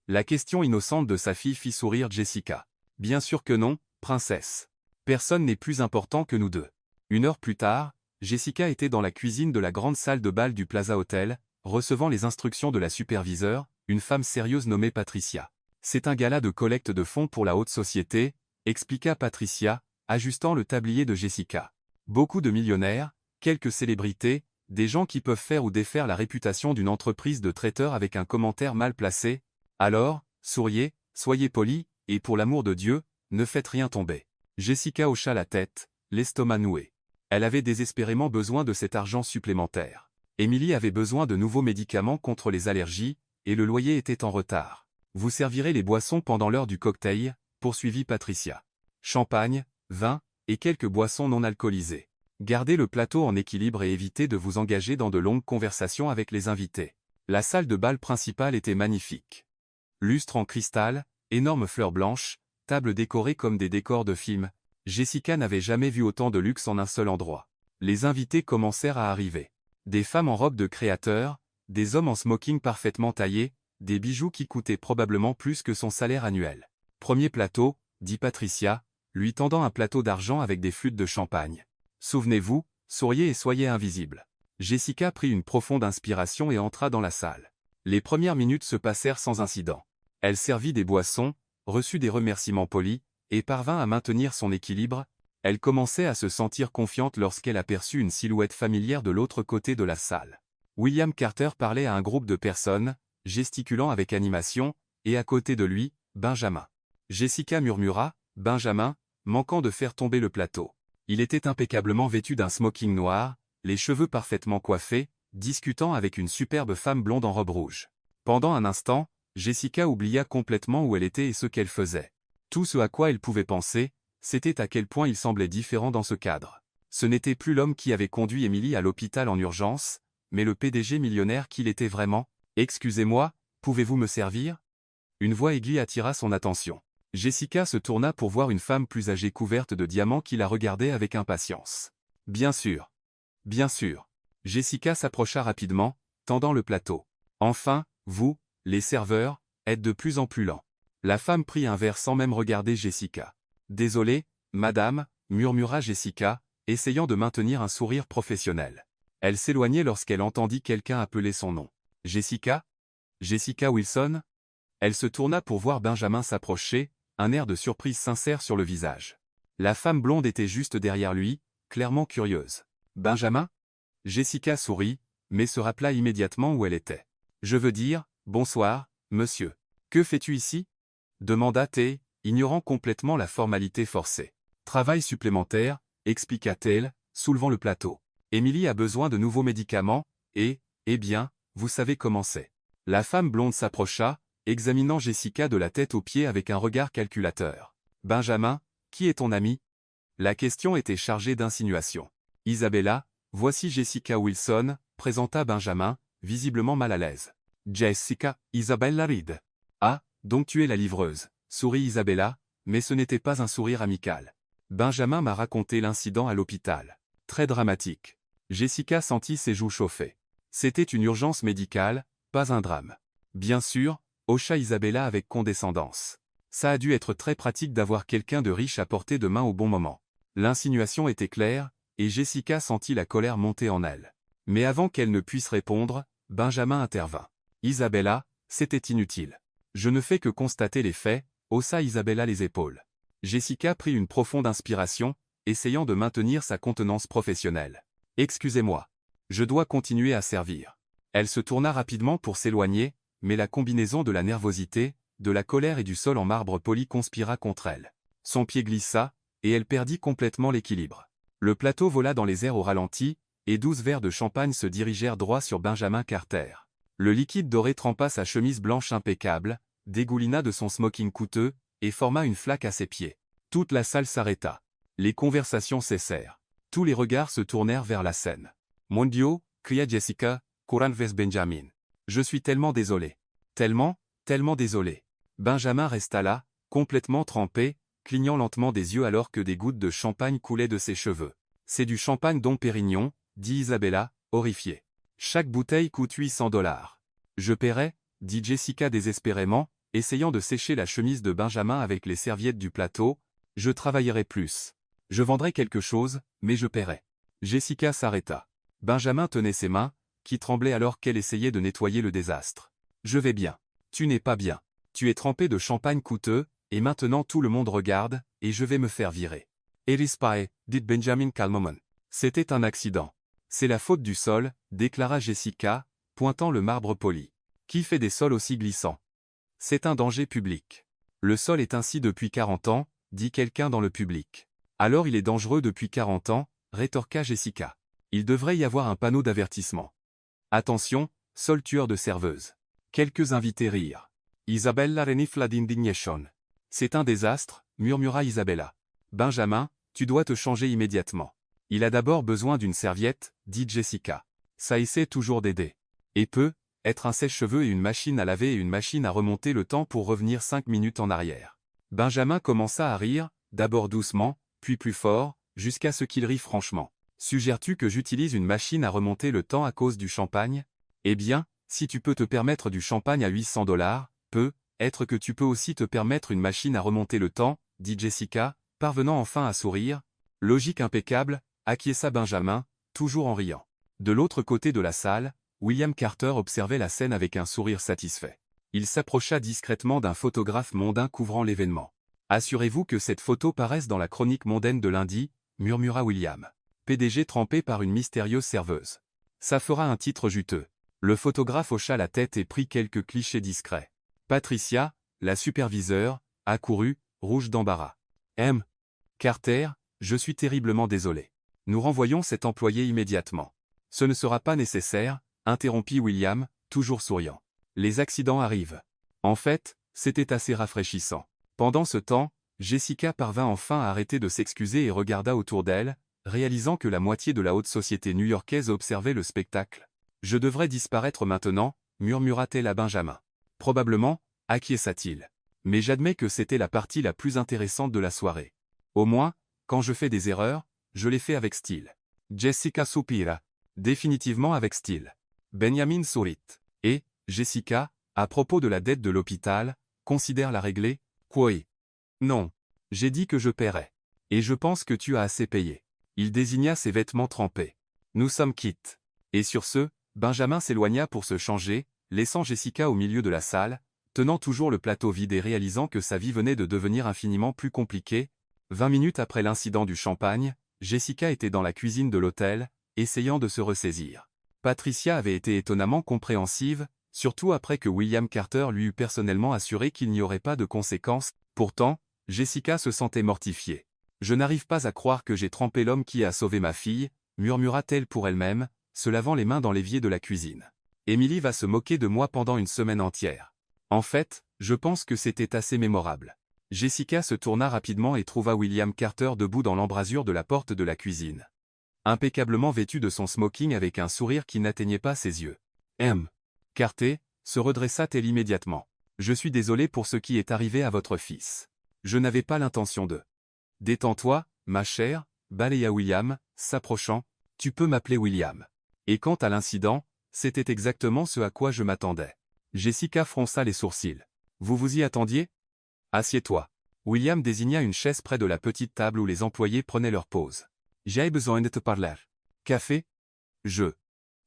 S1: La question innocente de sa fille fit sourire Jessica. « Bien sûr que non, princesse. Personne n'est plus important que nous deux. » 1 heure plus tard, Jessica était dans la cuisine de la grande salle de bal du Plaza Hotel, recevant les instructions de la superviseure, une femme sérieuse nommée Patricia. C'est un gala de collecte de fonds pour la haute société, expliqua Patricia, ajustant le tablier de Jessica. Beaucoup de millionnaires, quelques célébrités, des gens qui peuvent faire ou défaire la réputation d'une entreprise de traiteur avec un commentaire mal placé. Alors, souriez, soyez polis, et pour l'amour de Dieu, ne faites rien tomber. Jessica hocha la tête, l'estomac noué. Elle avait désespérément besoin de cet argent supplémentaire. Émilie avait besoin de nouveaux médicaments contre les allergies, et le loyer était en retard. Vous servirez les boissons pendant l'heure du cocktail, poursuivit Patricia. Champagne, vin, et quelques boissons non alcoolisées. Gardez le plateau en équilibre et évitez de vous engager dans de longues conversations avec les invités. La salle de bal principale était magnifique. Lustre en cristal, énormes fleurs blanches, tables décorées comme des décors de films. Jessica n'avait jamais vu autant de luxe en un seul endroit. Les invités commencèrent à arriver. Des femmes en robe de créateur, des hommes en smoking parfaitement taillés, des bijoux qui coûtaient probablement plus que son salaire annuel. Premier plateau, dit Patricia, lui tendant un plateau d'argent avec des flûtes de champagne. Souvenez-vous, souriez et soyez invisible. Jessica prit une profonde inspiration et entra dans la salle. Les premières minutes se passèrent sans incident. Elle servit des boissons, reçut des remerciements polis, et parvint à maintenir son équilibre. Elle commençait à se sentir confiante lorsqu'elle aperçut une silhouette familière de l'autre côté de la salle. William Carter parlait à un groupe de personnes, gesticulant avec animation, et à côté de lui, Benjamin. Jessica murmura, « Benjamin », manquant de faire tomber le plateau. Il était impeccablement vêtu d'un smoking noir, les cheveux parfaitement coiffés, discutant avec une superbe femme blonde en robe rouge. Pendant un instant, Jessica oublia complètement où elle était et ce qu'elle faisait. Tout ce à quoi elle pouvait penser, c'était à quel point il semblait différent dans ce cadre. Ce n'était plus l'homme qui avait conduit Émilie à l'hôpital en urgence, mais le PDG millionnaire qu'il était vraiment. « Excusez-moi, pouvez-vous me servir ?» Une voix aiguë attira son attention. Jessica se tourna pour voir une femme plus âgée couverte de diamants qui la regardait avec impatience. « Bien sûr. Bien sûr. » Jessica s'approcha rapidement, tendant le plateau. « Enfin, vous, les serveurs, êtes de plus en plus lents. » La femme prit un verre sans même regarder Jessica. « Désolée, madame, » murmura Jessica, essayant de maintenir un sourire professionnel. Elle s'éloignait lorsqu'elle entendit quelqu'un appeler son nom. « Jessica ? Jessica Wilson ?» Elle se tourna pour voir Benjamin s'approcher, un air de surprise sincère sur le visage. La femme blonde était juste derrière lui, clairement curieuse. « Benjamin ?» Jessica sourit, mais se rappela immédiatement où elle était. « Je veux dire, bonsoir, monsieur. Que fais-tu ici ?» demanda-t-elle, ignorant complètement la formalité forcée. « Travail supplémentaire, » expliqua-t-elle, soulevant le plateau. « Émilie a besoin de nouveaux médicaments, et, eh bien, vous savez comment c'est. » La femme blonde s'approcha, examinant Jessica de la tête aux pieds avec un regard calculateur. « Benjamin, qui est ton ami ?» La question était chargée d'insinuation. « Isabella, voici Jessica Wilson », présenta Benjamin, visiblement mal à l'aise. « Jessica, Isabella Reed. »« Ah, donc tu es la livreuse », sourit Isabella, mais ce n'était pas un sourire amical. « Benjamin m'a raconté l'incident à l'hôpital. Très dramatique. » Jessica sentit ses joues chauffer. C'était une urgence médicale, pas un drame. Bien sûr, hocha Isabella avec condescendance. Ça a dû être très pratique d'avoir quelqu'un de riche à portée de main au bon moment. L'insinuation était claire, et Jessica sentit la colère monter en elle. Mais avant qu'elle ne puisse répondre, Benjamin intervint. « Isabella, c'était inutile. Je ne fais que constater les faits », haussa Isabella les épaules. Jessica prit une profonde inspiration, essayant de maintenir sa contenance professionnelle. « Excusez-moi. Je dois continuer à servir. » Elle se tourna rapidement pour s'éloigner, mais la combinaison de la nervosité, de la colère et du sol en marbre poli conspira contre elle. Son pied glissa, et elle perdit complètement l'équilibre. Le plateau vola dans les airs au ralenti, et 12 verres de champagne se dirigèrent droit sur Benjamin Carter. Le liquide doré trempa sa chemise blanche impeccable, dégoulina de son smoking coûteux, et forma une flaque à ses pieds. Toute la salle s'arrêta. Les conversations cessèrent. Tous les regards se tournèrent vers la scène. « Mon Dieu » cria Jessica, courant vers Benjamin. « Je suis tellement désolé. Tellement désolé. » Benjamin resta là, complètement trempé, clignant lentement des yeux alors que des gouttes de champagne coulaient de ses cheveux. « C'est du champagne Dom Pérignon » dit Isabella, horrifiée. « Chaque bouteille coûte $800. »« Je paierai » dit Jessica désespérément, essayant de sécher la chemise de Benjamin avec les serviettes du plateau. « Je travaillerai plus. Je vendrai quelque chose, mais je paierai. » Jessica s'arrêta. Benjamin tenait ses mains, qui tremblaient alors qu'elle essayait de nettoyer le désastre. Je vais bien. Tu n'es pas bien. Tu es trempé de champagne coûteux, et maintenant tout le monde regarde, et je vais me faire virer. Eris pae, dit Benjamin calmement. C'était un accident. C'est la faute du sol, déclara Jessica, pointant le marbre poli. Qui fait des sols aussi glissants? C'est un danger public. Le sol est ainsi depuis 40 ans, dit quelqu'un dans le public. Alors il est dangereux depuis 40 ans, rétorqua Jessica. Il devrait y avoir un panneau d'avertissement. Attention, sol tueur de serveuse. Quelques invités rirent. Isabella renifla d'indignation. C'est un désastre, murmura Isabella. Benjamin, tu dois te changer immédiatement. Il a d'abord besoin d'une serviette, dit Jessica. Ça essaie toujours d'aider. Et peut être un sèche-cheveux et une machine à laver et une machine à remonter le temps pour revenir 5 minutes en arrière. Benjamin commença à rire, d'abord doucement, puis plus fort, jusqu'à ce qu'il rit franchement. Suggères-tu que j'utilise une machine à remonter le temps à cause du champagne? Eh bien, si tu peux te permettre du champagne à 800 $, peut-être que tu peux aussi te permettre une machine à remonter le temps, dit Jessica, parvenant enfin à sourire. Logique impeccable, acquiesça Benjamin, toujours en riant. De l'autre côté de la salle, William Carter observait la scène avec un sourire satisfait. Il s'approcha discrètement d'un photographe mondain couvrant l'événement. « Assurez-vous que cette photo paraisse dans la chronique mondaine de lundi, » murmura William. PDG trempé par une mystérieuse serveuse. Ça fera un titre juteux. Le photographe hocha la tête et prit quelques clichés discrets. Patricia, la superviseure, accourut, rouge d'embarras. M. Carter, je suis terriblement désolé. Nous renvoyons cet employé immédiatement. Ce ne sera pas nécessaire, interrompit William, toujours souriant. Les accidents arrivent. En fait, c'était assez rafraîchissant. Pendant ce temps, Jessica parvint enfin à arrêter de s'excuser et regarda autour d'elle, réalisant que la moitié de la haute société new-yorkaise observait le spectacle. Je devrais disparaître maintenant, murmura-t-elle à Benjamin. Probablement, acquiesça-t-il. Mais j'admets que c'était la partie la plus intéressante de la soirée. Au moins, quand je fais des erreurs, je les fais avec style. Jessica soupira. Définitivement avec style. Benjamin sourit. Et, Jessica, à propos de la dette de l'hôpital, considère la régler? Quoi? Non. J'ai dit que je paierais. Et je pense que tu as assez payé. Il désigna ses vêtements trempés. Nous sommes quittes. Et sur ce, Benjamin s'éloigna pour se changer, laissant Jessica au milieu de la salle, tenant toujours le plateau vide et réalisant que sa vie venait de devenir infiniment plus compliquée. 20 minutes après l'incident du champagne, Jessica était dans la cuisine de l'hôtel, essayant de se ressaisir. Patricia avait été étonnamment compréhensive, surtout après que William Carter lui eut personnellement assuré qu'il n'y aurait pas de conséquences. Pourtant, Jessica se sentait mortifiée. « Je n'arrive pas à croire que j'ai trempé l'homme qui a sauvé ma fille », murmura-t-elle pour elle-même, se lavant les mains dans l'évier de la cuisine. « Emily va se moquer de moi pendant une semaine entière. En fait, je pense que c'était assez mémorable. » Jessica se tourna rapidement et trouva William Carter debout dans l'embrasure de la porte de la cuisine. Impeccablement vêtu de son smoking avec un sourire qui n'atteignait pas ses yeux. « M. Carter, se redressa-t-elle immédiatement. Je suis désolé pour ce qui est arrivé à votre fils. Je n'avais pas l'intention de... » « Détends-toi, ma chère, » balaya William, s'approchant. « Tu peux m'appeler William. » Et quant à l'incident, c'était exactement ce à quoi je m'attendais. Jessica fronça les sourcils. « Vous vous y attendiez? Assieds-toi. » William désigna une chaise près de la petite table où les employés prenaient leur pause. « J'ai besoin de te parler. Café? » Je.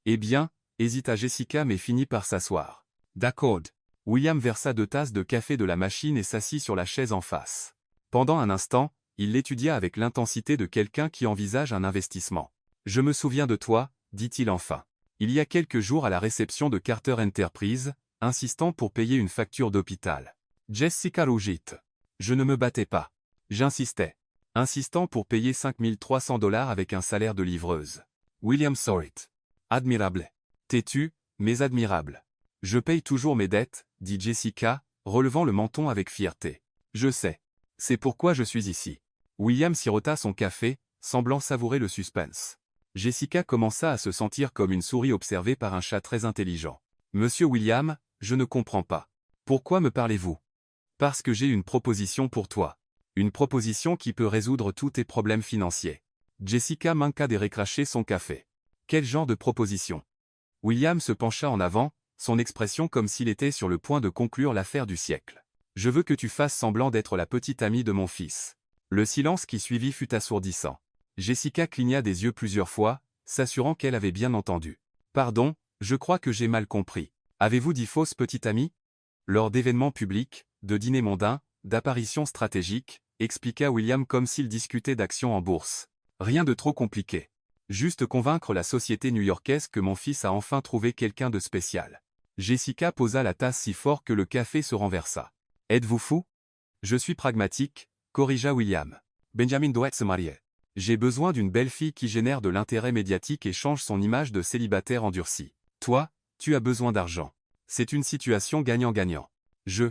S1: Eh bien, hésita Jessica mais finit par s'asseoir. « D'accord. » William versa 2 tasses de café de la machine et s'assit sur la chaise en face. Pendant un instant, il l'étudia avec l'intensité de quelqu'un qui envisage un investissement. « Je me souviens de toi, » dit-il enfin. Il y a quelques jours à la réception de Carter Enterprise, insistant pour payer une facture d'hôpital. Jessica rougit. Je ne me battais pas. J'insistais. Insistant pour payer 5 300 $ avec un salaire de livreuse. William sourit. Admirable. Têtu, mais admirable. Je paye toujours mes dettes, dit Jessica, relevant le menton avec fierté. Je sais. C'est pourquoi je suis ici. William sirota son café, semblant savourer le suspense. Jessica commença à se sentir comme une souris observée par un chat très intelligent. Monsieur William, je ne comprends pas. Pourquoi me parlez-vous? Parce que j'ai une proposition pour toi. Une proposition qui peut résoudre tous tes problèmes financiers. Jessica manqua de recracher son café. Quel genre de proposition? William se pencha en avant, son expression comme s'il était sur le point de conclure l'affaire du siècle. Je veux que tu fasses semblant d'être la petite amie de mon fils. Le silence qui suivit fut assourdissant. Jessica cligna des yeux plusieurs fois, s'assurant qu'elle avait bien entendu. Pardon, je crois que j'ai mal compris. Avez-vous dit fausse petite amie? Lors d'événements publics, de dîners mondains, d'apparitions stratégiques, expliqua William comme s'il discutait d'actions en bourse. Rien de trop compliqué. Juste convaincre la société new-yorkaise que mon fils a enfin trouvé quelqu'un de spécial. Jessica posa la tasse si fort que le café se renversa. Êtes-vous fou? Je suis pragmatique, corrigea William. Benjamin doit se marier. J'ai besoin d'une belle fille qui génère de l'intérêt médiatique et change son image de célibataire endurci. Toi, tu as besoin d'argent. C'est une situation gagnant-gagnant. Je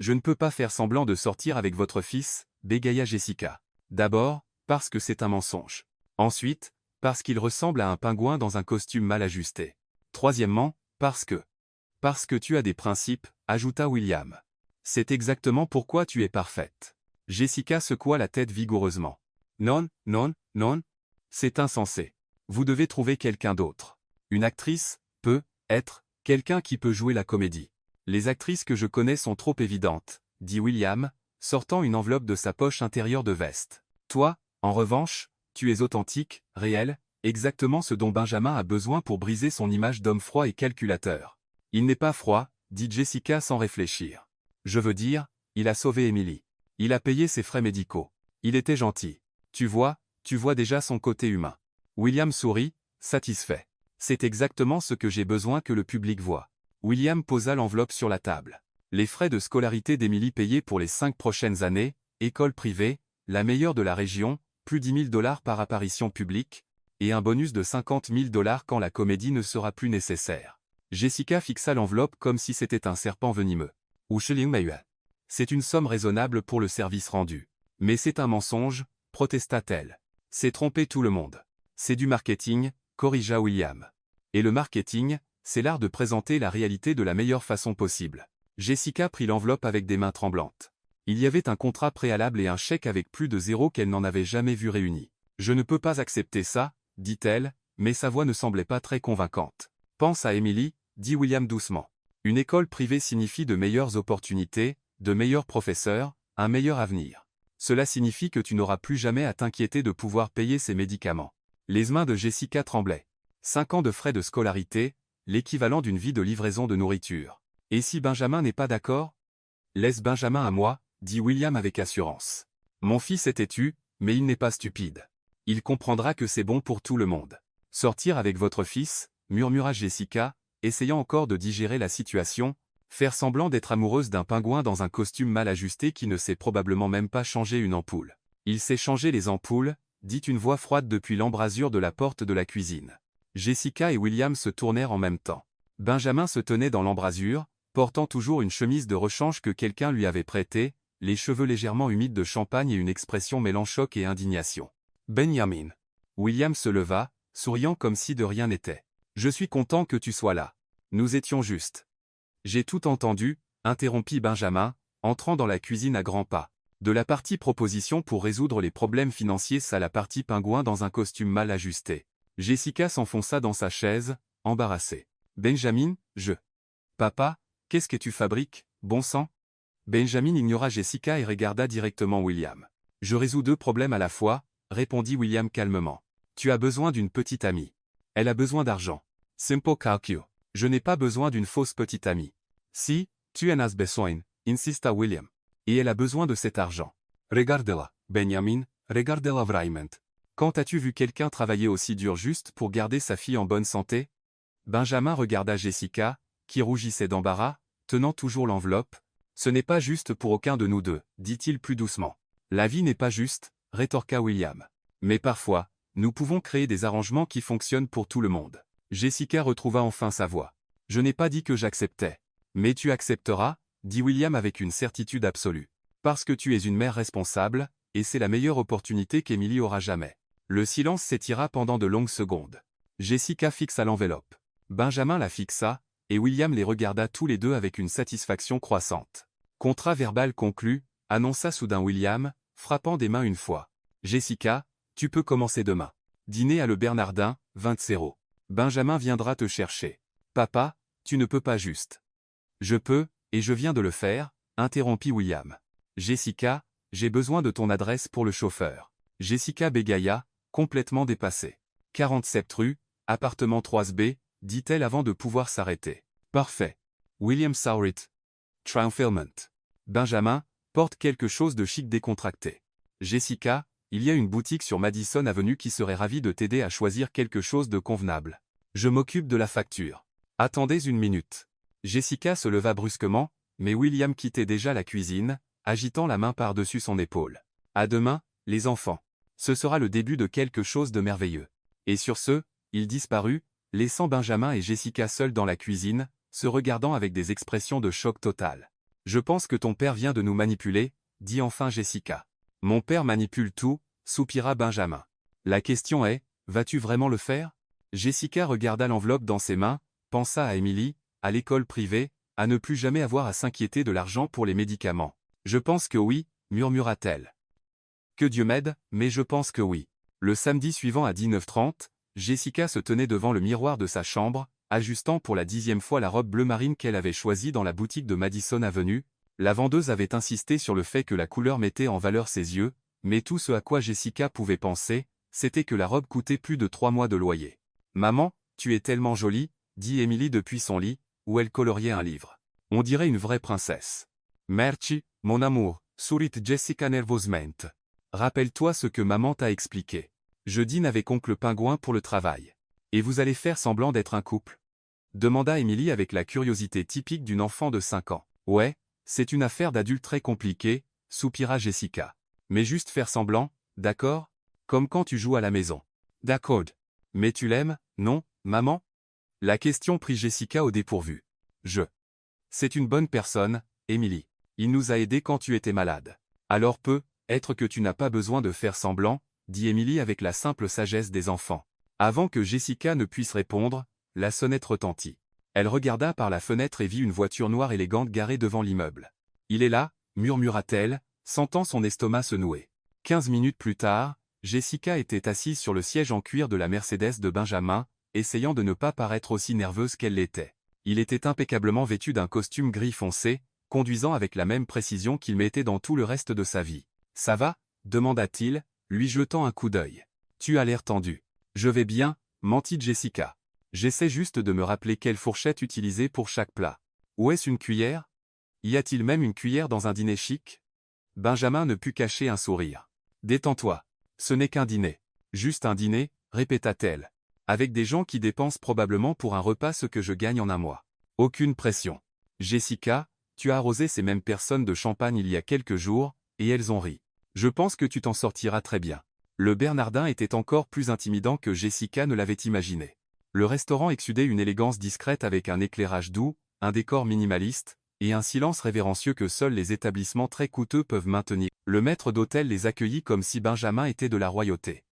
S1: ne peux pas faire semblant de sortir avec votre fils, bégaya Jessica. D'abord, parce que c'est un mensonge. Ensuite, parce qu'il ressemble à un pingouin dans un costume mal ajusté. Troisièmement, parce que tu as des principes, ajouta William. C'est exactement pourquoi tu es parfaite. Jessica secoua la tête vigoureusement. Non, non, non. C'est insensé. Vous devez trouver quelqu'un d'autre. Une actrice peut être quelqu'un qui peut jouer la comédie. Les actrices que je connais sont trop évidentes, dit William, sortant une enveloppe de sa poche intérieure de veste. Toi, en revanche, tu es authentique, réel, exactement ce dont Benjamin a besoin pour briser son image d'homme froid et calculateur. Il n'est pas froid, dit Jessica sans réfléchir. Je veux dire, il a sauvé Emily. Il a payé ses frais médicaux. Il était gentil. Tu vois déjà son côté humain. William sourit, satisfait. C'est exactement ce que j'ai besoin que le public voie. William posa l'enveloppe sur la table. Les frais de scolarité d'Emily payés pour les 5 prochaines années, école privée, la meilleure de la région, plus 10 000 $ par apparition publique, et un bonus de 50 000 $ quand la comédie ne sera plus nécessaire. Jessica fixa l'enveloppe comme si c'était un serpent venimeux. C'est une somme raisonnable pour le service rendu. Mais c'est un mensonge, protesta-t-elle. C'est tromper tout le monde. C'est du marketing, corrigea William. Et le marketing, c'est l'art de présenter la réalité de la meilleure façon possible. Jessica prit l'enveloppe avec des mains tremblantes. Il y avait un contrat préalable et un chèque avec plus de zéro qu'elle n'en avait jamais vu réunis. Je ne peux pas accepter ça, dit-elle, mais sa voix ne semblait pas très convaincante. Pense à Emily, dit William doucement. Une école privée signifie de meilleures opportunités, de meilleurs professeurs, un meilleur avenir. Cela signifie que tu n'auras plus jamais à t'inquiéter de pouvoir payer ses médicaments. Les mains de Jessica tremblaient. 5 ans de frais de scolarité, l'équivalent d'une vie de livraison de nourriture. Et si Benjamin n'est pas d'accord? Laisse Benjamin à moi, dit William avec assurance. Mon fils est têtu, mais il n'est pas stupide. Il comprendra que c'est bon pour tout le monde. Sortir avec votre fils, murmura Jessica, essayant encore de digérer la situation, faire semblant d'être amoureuse d'un pingouin dans un costume mal ajusté qui ne sait probablement même pas changer une ampoule. Il sait changer les ampoules, dit une voix froide depuis l'embrasure de la porte de la cuisine. Jessica et William se tournèrent en même temps. Benjamin se tenait dans l'embrasure, portant toujours une chemise de rechange que quelqu'un lui avait prêtée, les cheveux légèrement humides de champagne et une expression mêlant choc et indignation. Benjamin. William se leva, souriant comme si de rien n'était. Je suis content que tu sois là. Nous étions justes. J'ai tout entendu, interrompit Benjamin, entrant dans la cuisine à grands pas. De la partie proposition pour résoudre les problèmes financiers à la partie pingouin dans un costume mal ajusté. Jessica s'enfonça dans sa chaise, embarrassée. Benjamin, Papa, qu'est-ce que tu fabriques, bon sang? Benjamin ignora Jessica et regarda directement William. Je résous 2 problèmes à la fois, répondit William calmement. Tu as besoin d'une petite amie. Elle a besoin d'argent. Simple calcul. Je n'ai pas besoin d'une fausse petite amie. Si, tu en as besoin, insista William. Et elle a besoin de cet argent. Regarde-la, Benjamin, regarde-la vraiment. Quand as-tu vu quelqu'un travailler aussi dur juste pour garder sa fille en bonne santé? Benjamin regarda Jessica, qui rougissait d'embarras, tenant toujours l'enveloppe. Ce n'est pas juste pour aucun de nous deux, dit-il plus doucement. La vie n'est pas juste, rétorqua William. Mais parfois, nous pouvons créer des arrangements qui fonctionnent pour tout le monde. Jessica retrouva enfin sa voix. Je n'ai pas dit que j'acceptais. Mais tu accepteras, dit William avec une certitude absolue. Parce que tu es une mère responsable, et c'est la meilleure opportunité qu'Emily aura jamais. Le silence s'étira pendant de longues secondes. Jessica fixa l'enveloppe. Benjamin la fixa, et William les regarda tous les deux avec une satisfaction croissante. Contrat verbal conclu, annonça soudain William, frappant des mains une fois. Jessica, tu peux commencer demain. Dîner à Le Bernardin, 20 €. Benjamin viendra te chercher. Papa, tu ne peux pas juste. Je peux, et je viens de le faire, interrompit William. Jessica, j'ai besoin de ton adresse pour le chauffeur. Jessica bégaya, complètement dépassée. 47 rue, appartement 3B, dit-elle avant de pouvoir s'arrêter. Parfait. William Saurit. Triumphant. Benjamin, porte quelque chose de chic décontracté. Jessica, il y a une boutique sur Madison Avenue qui serait ravie de t'aider à choisir quelque chose de convenable. Je m'occupe de la facture. Attendez une minute. Jessica se leva brusquement, mais William quittait déjà la cuisine, agitant la main par-dessus son épaule. À demain, les enfants. Ce sera le début de quelque chose de merveilleux. Et sur ce, il disparut, laissant Benjamin et Jessica seuls dans la cuisine, se regardant avec des expressions de choc total. Je pense que ton père vient de nous manipuler, dit enfin Jessica. Mon père manipule tout, soupira Benjamin. La question est, vas-tu vraiment le faire? Jessica regarda l'enveloppe dans ses mains, pensa à Emily, à l'école privée, à ne plus jamais avoir à s'inquiéter de l'argent pour les médicaments. Je pense que oui, murmura-t-elle. Que Dieu m'aide, mais je pense que oui. Le samedi suivant à 19h30, Jessica se tenait devant le miroir de sa chambre, ajustant pour la 10e fois la robe bleu marine qu'elle avait choisie dans la boutique de Madison Avenue. La vendeuse avait insisté sur le fait que la couleur mettait en valeur ses yeux, mais tout ce à quoi Jessica pouvait penser, c'était que la robe coûtait plus de 3 mois de loyer. « Maman, tu es tellement jolie », dit Emily depuis son lit, où elle coloriait un livre. « On dirait une vraie princesse. »« Merci, mon amour », sourit Jessica nerveusement. « Rappelle-toi ce que maman t'a expliqué. Je dîne avec oncle Pingouin pour le travail. Et vous allez faire semblant d'être un couple ?» demanda Emily avec la curiosité typique d'une enfant de 5 ans. « Ouais, c'est une affaire d'adulte très compliquée, » soupira Jessica. « Mais juste faire semblant, d'accord? Comme quand tu joues à la maison. »« D'accord. Mais tu l'aimes, non, maman ?» La question prit Jessica au dépourvu. « C'est une bonne personne, Emily. Il nous a aidés quand tu étais malade. Alors être que tu n'as pas besoin de faire semblant, » dit Emily avec la simple sagesse des enfants. Avant que Jessica ne puisse répondre, la sonnette retentit. Elle regarda par la fenêtre et vit une voiture noire élégante garée devant l'immeuble. « Il est là, » murmura-t-elle, sentant son estomac se nouer. 15 minutes plus tard, Jessica était assise sur le siège en cuir de la Mercedes de Benjamin, essayant de ne pas paraître aussi nerveuse qu'elle l'était. Il était impeccablement vêtu d'un costume gris foncé, conduisant avec la même précision qu'il mettait dans tout le reste de sa vie. « Ça va ?» demanda-t-il, lui jetant un coup d'œil. « Tu as l'air tendu. »« Je vais bien, » mentit Jessica. « J'essaie juste de me rappeler quelle fourchette utiliser pour chaque plat. Où est-ce une cuillère? Y a-t-il même une cuillère dans un dîner chic ?» Benjamin ne put cacher un sourire. « Détends-toi. Ce n'est qu'un dîner. »« Juste un dîner ?» répéta-t-elle. « Avec des gens qui dépensent probablement pour un repas ce que je gagne en un mois. Aucune pression. Jessica, tu as arrosé ces mêmes personnes de champagne il y a quelques jours, et elles ont ri. Je pense que tu t'en sortiras très bien. » Le Bernardin était encore plus intimidant que Jessica ne l'avait imaginé. Le restaurant exsudait une élégance discrète avec un éclairage doux, un décor minimaliste, et un silence révérencieux que seuls les établissements très coûteux peuvent maintenir. Le maître d'hôtel les accueillit comme si Benjamin était de la royauté.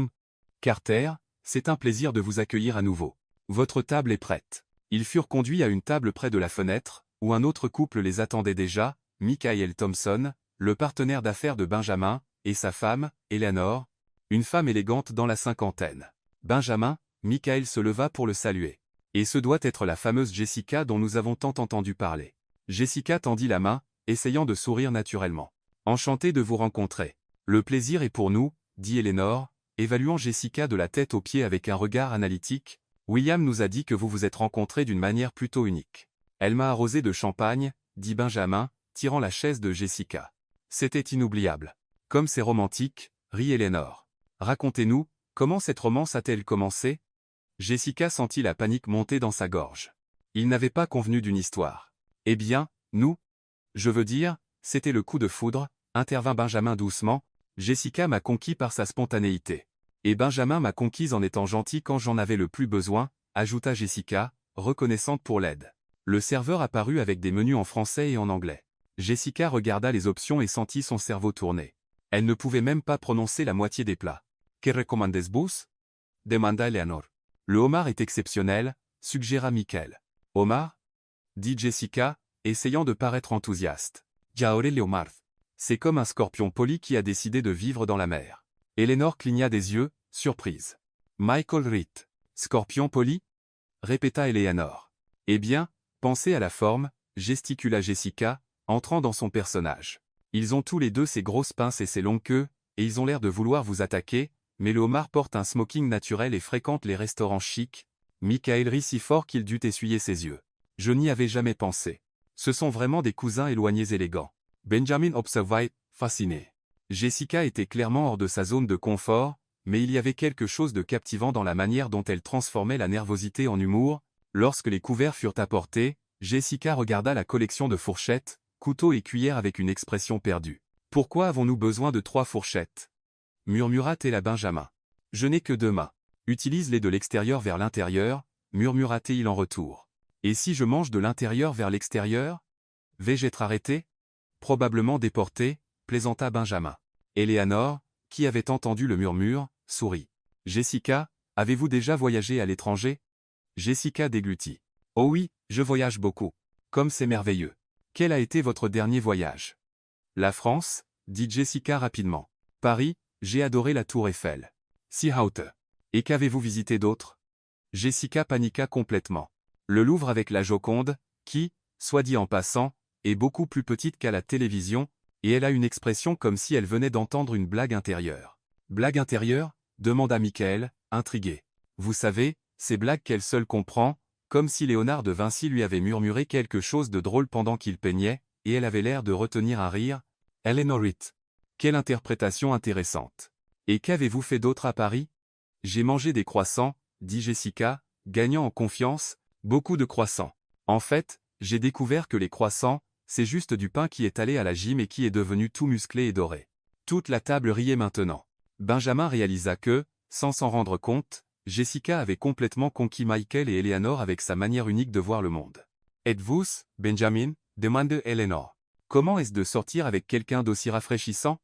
S1: « Carter, c'est un plaisir de vous accueillir à nouveau. Votre table est prête. » Ils furent conduits à une table près de la fenêtre, où un autre couple les attendait déjà, Michael Thompson, le partenaire d'affaires de Benjamin, et sa femme, Eleanor, une femme élégante dans la cinquantaine. Benjamin, Michael se leva pour le saluer. « Et ce doit être la fameuse Jessica dont nous avons tant entendu parler. » Jessica tendit la main, essayant de sourire naturellement. « Enchanté de vous rencontrer. Le plaisir est pour nous, » dit Eleanor, évaluant Jessica de la tête aux pieds avec un regard analytique. « William nous a dit que vous vous êtes rencontrés d'une manière plutôt unique. Elle m'a arrosé de champagne, » dit Benjamin, tirant la chaise de Jessica. « C'était inoubliable. »« Comme c'est romantique, » rit Eleanor. « Racontez-nous, comment cette romance a-t-elle commencé ?» Jessica sentit la panique monter dans sa gorge. Ils n'avaient pas convenu d'une histoire. « Eh bien, nous ? Je veux dire, c'était le coup de foudre, » intervint Benjamin doucement. « Jessica m'a conquis par sa spontanéité. Et Benjamin m'a conquise en étant gentil quand j'en avais le plus besoin, » ajouta Jessica, reconnaissante pour l'aide. Le serveur apparut avec des menus en français et en anglais. Jessica regarda les options et sentit son cerveau tourner. Elle ne pouvait même pas prononcer la moitié des plats. « Que recommandez-vous » demanda Eleanor. « Le homard est exceptionnel, » suggéra Michael. « Homard » dit Jessica, essayant de paraître enthousiaste. « Jaore le homard. C'est comme un scorpion poli qui a décidé de vivre dans la mer. » Eleanor cligna des yeux, surprise. « Michael Ritt. Scorpion poli » répéta Eleanor. « Eh bien, pensez à la forme, » gesticula Jessica, entrant dans son personnage. « Ils ont tous les deux ces grosses pinces et ces longues queues, et ils ont l'air de vouloir vous attaquer, » mais le homard porte un smoking naturel et fréquente les restaurants chics. Michael rit si fort qu'il dut essuyer ses yeux. Je n'y avais jamais pensé. Ce sont vraiment des cousins éloignés élégants. Benjamin observa, fasciné. Jessica était clairement hors de sa zone de confort, mais il y avait quelque chose de captivant dans la manière dont elle transformait la nervosité en humour. Lorsque les couverts furent apportés, Jessica regarda la collection de fourchettes, couteaux et cuillères avec une expression perdue. « Pourquoi avons-nous besoin de 3 fourchettes » murmura-t-elle à Benjamin. « Je n'ai que 2 mains. Utilise-les de l'extérieur vers l'intérieur, murmura-t-il en retour. Et si je mange de l'intérieur vers l'extérieur? Vais-je être arrêté? Probablement déporté, plaisanta Benjamin. Eleanor, qui avait entendu le murmure, sourit. Jessica, avez-vous déjà voyagé à l'étranger? Jessica déglutit. Oh oui, je voyage beaucoup. Comme c'est merveilleux. Quel a été votre dernier voyage? La France, dit Jessica rapidement. Paris, j'ai adoré la Tour Eiffel. Seehaute. Et qu'avez-vous visité d'autre? Jessica paniqua complètement. Le Louvre avec la Joconde, qui, soit dit en passant, est beaucoup plus petite qu'à la télévision, et elle a une expression comme si elle venait d'entendre une blague intérieure. Blague intérieure? Demanda Michael, intrigué. Vous savez, ces blagues qu'elle seule comprend, comme si Léonard de Vinci lui avait murmuré quelque chose de drôle pendant qu'il peignait, et elle avait l'air de retenir un rire. Eleanor Ritt. Quelle interprétation intéressante. Et qu'avez-vous fait d'autre à Paris? J'ai mangé des croissants, dit Jessica, gagnant en confiance, beaucoup de croissants. En fait, j'ai découvert que les croissants, c'est juste du pain qui est allé à la gym et qui est devenu tout musclé et doré. Toute la table riait maintenant. Benjamin réalisa que, sans s'en rendre compte, Jessica avait complètement conquis Michael et Eleanor avec sa manière unique de voir le monde. « Êtes-vous, Benjamin » demanda Eleanor. « Comment est-ce de sortir avec quelqu'un d'aussi rafraîchissant ?»«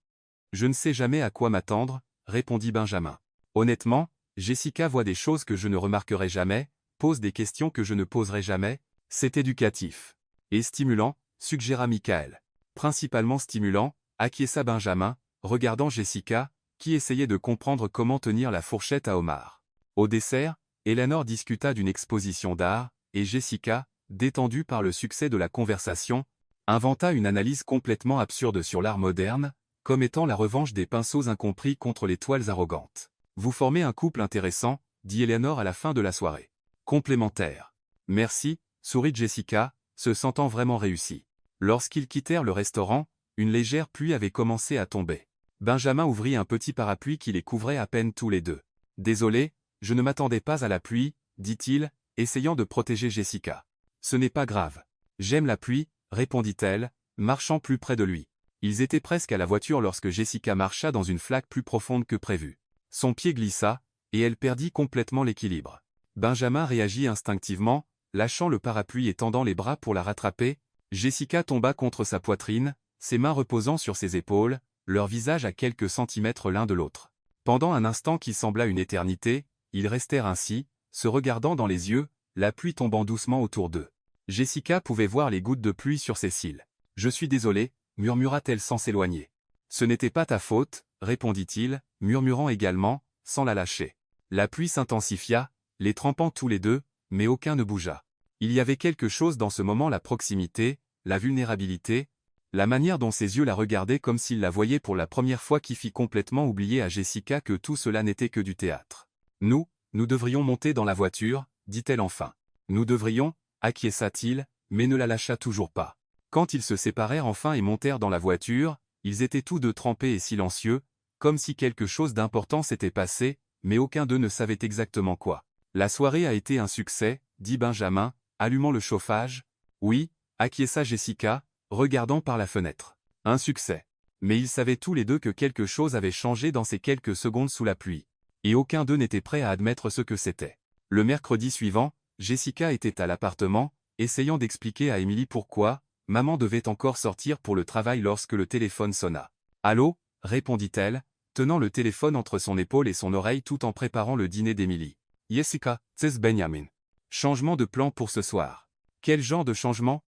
S1: Je ne sais jamais à quoi m'attendre, » répondit Benjamin. « Honnêtement, Jessica voit des choses que je ne remarquerai jamais, pose des questions que je ne poserai jamais, c'est éducatif. Et stimulant, suggéra Michael. Principalement stimulant, acquiesça Benjamin, regardant Jessica, qui essayait de comprendre comment tenir la fourchette à homard. Au dessert, Eleanor discuta d'une exposition d'art, et Jessica, détendue par le succès de la conversation, inventa une analyse complètement absurde sur l'art moderne, comme étant la revanche des pinceaux incompris contre les toiles arrogantes. Vous formez un couple intéressant, dit Eleanor à la fin de la soirée. Complémentaire. Merci, sourit Jessica, se sentant vraiment réussie. Lorsqu'ils quittèrent le restaurant, une légère pluie avait commencé à tomber. Benjamin ouvrit un petit parapluie qui les couvrait à peine tous les deux. Désolé, je ne m'attendais pas à la pluie, dit-il, essayant de protéger Jessica. Ce n'est pas grave. J'aime la pluie, répondit-elle, marchant plus près de lui. Ils étaient presque à la voiture lorsque Jessica marcha dans une flaque plus profonde que prévu. Son pied glissa, et elle perdit complètement l'équilibre. Benjamin réagit instinctivement, lâchant le parapluie et tendant les bras pour la rattraper. Jessica tomba contre sa poitrine, ses mains reposant sur ses épaules, leurs visages à quelques centimètres l'un de l'autre. Pendant un instant qui sembla une éternité, ils restèrent ainsi, se regardant dans les yeux, la pluie tombant doucement autour d'eux. Jessica pouvait voir les gouttes de pluie sur ses cils. « Je suis désolé, » murmura-t-elle sans s'éloigner. « Ce n'était pas ta faute, » répondit-il, murmurant également, sans la lâcher. La pluie s'intensifia, les trempant tous les deux, mais aucun ne bougea. Il y avait quelque chose dans ce moment, la proximité, la vulnérabilité, la manière dont ses yeux la regardaient comme s'il la voyait pour la première fois qui fit complètement oublier à Jessica que tout cela n'était que du théâtre. « Nous devrions monter dans la voiture, » dit-elle enfin. « Nous devrions, » acquiesça-t-il, mais ne la lâcha toujours pas. Quand ils se séparèrent enfin et montèrent dans la voiture, ils étaient tous deux trempés et silencieux, comme si quelque chose d'important s'était passé, mais aucun d'eux ne savait exactement quoi. « La soirée a été un succès, » dit Benjamin, allumant le chauffage. « Oui, » acquiesça Jessica, regardant par la fenêtre. « Un succès. » Mais ils savaient tous les deux que quelque chose avait changé dans ces quelques secondes sous la pluie. Et aucun d'eux n'était prêt à admettre ce que c'était. Le mercredi suivant, Jessica était à l'appartement, essayant d'expliquer à Emily pourquoi maman devait encore sortir pour le travail lorsque le téléphone sonna. « Allô » répondit-elle, tenant le téléphone entre son épaule et son oreille tout en préparant le dîner d'Emily. « Jessica, c'est Benjamin. Changement de plan pour ce soir. »« Quel genre de changement ?»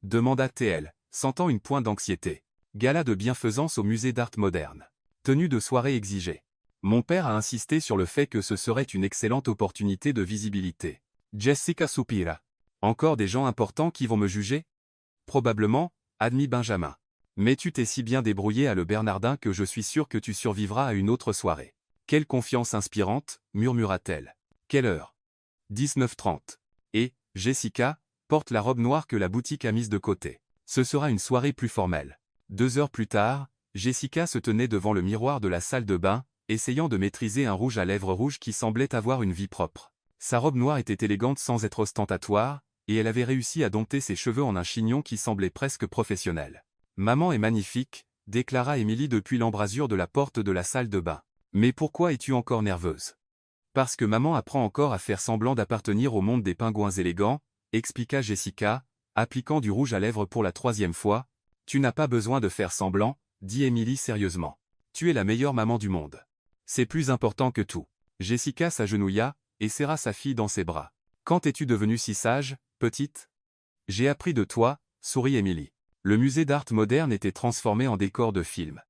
S1: demanda-t-elle, sentant une pointe d'anxiété. « Gala de bienfaisance au musée d'art moderne. Tenue de soirée exigée. Mon père a insisté sur le fait que ce serait une excellente opportunité de visibilité. » Jessica soupira. « Encore des gens importants qui vont me juger ? » Probablement, admit Benjamin. « Mais tu t'es si bien débrouillé à le Bernardin que je suis sûr que tu survivras à une autre soirée. Quelle confiance inspirante, murmura-t-elle. Quelle heure? 19h30. Et, Jessica, porte la robe noire que la boutique a mise de côté. Ce sera une soirée plus formelle. 2 heures plus tard, Jessica se tenait devant le miroir de la salle de bain, essayant de maîtriser un rouge à lèvres rouge qui semblait avoir une vie propre. Sa robe noire était élégante sans être ostentatoire, et elle avait réussi à dompter ses cheveux en un chignon qui semblait presque professionnel. « Maman est magnifique », déclara Émilie depuis l'embrasure de la porte de la salle de bain. « Mais pourquoi es-tu encore nerveuse ?»« Parce que maman apprend encore à faire semblant d'appartenir au monde des pingouins élégants », expliqua Jessica, appliquant du rouge à lèvres pour la 3e fois. « Tu n'as pas besoin de faire semblant, » dit Émilie sérieusement. « Tu es la meilleure maman du monde. C'est plus important que tout. » Jessica s'agenouilla et serra sa fille dans ses bras. « Quand es-tu devenue si sage, petite ?»« J'ai appris de toi, » sourit Émilie. Le musée d'art moderne était transformé en décor de film.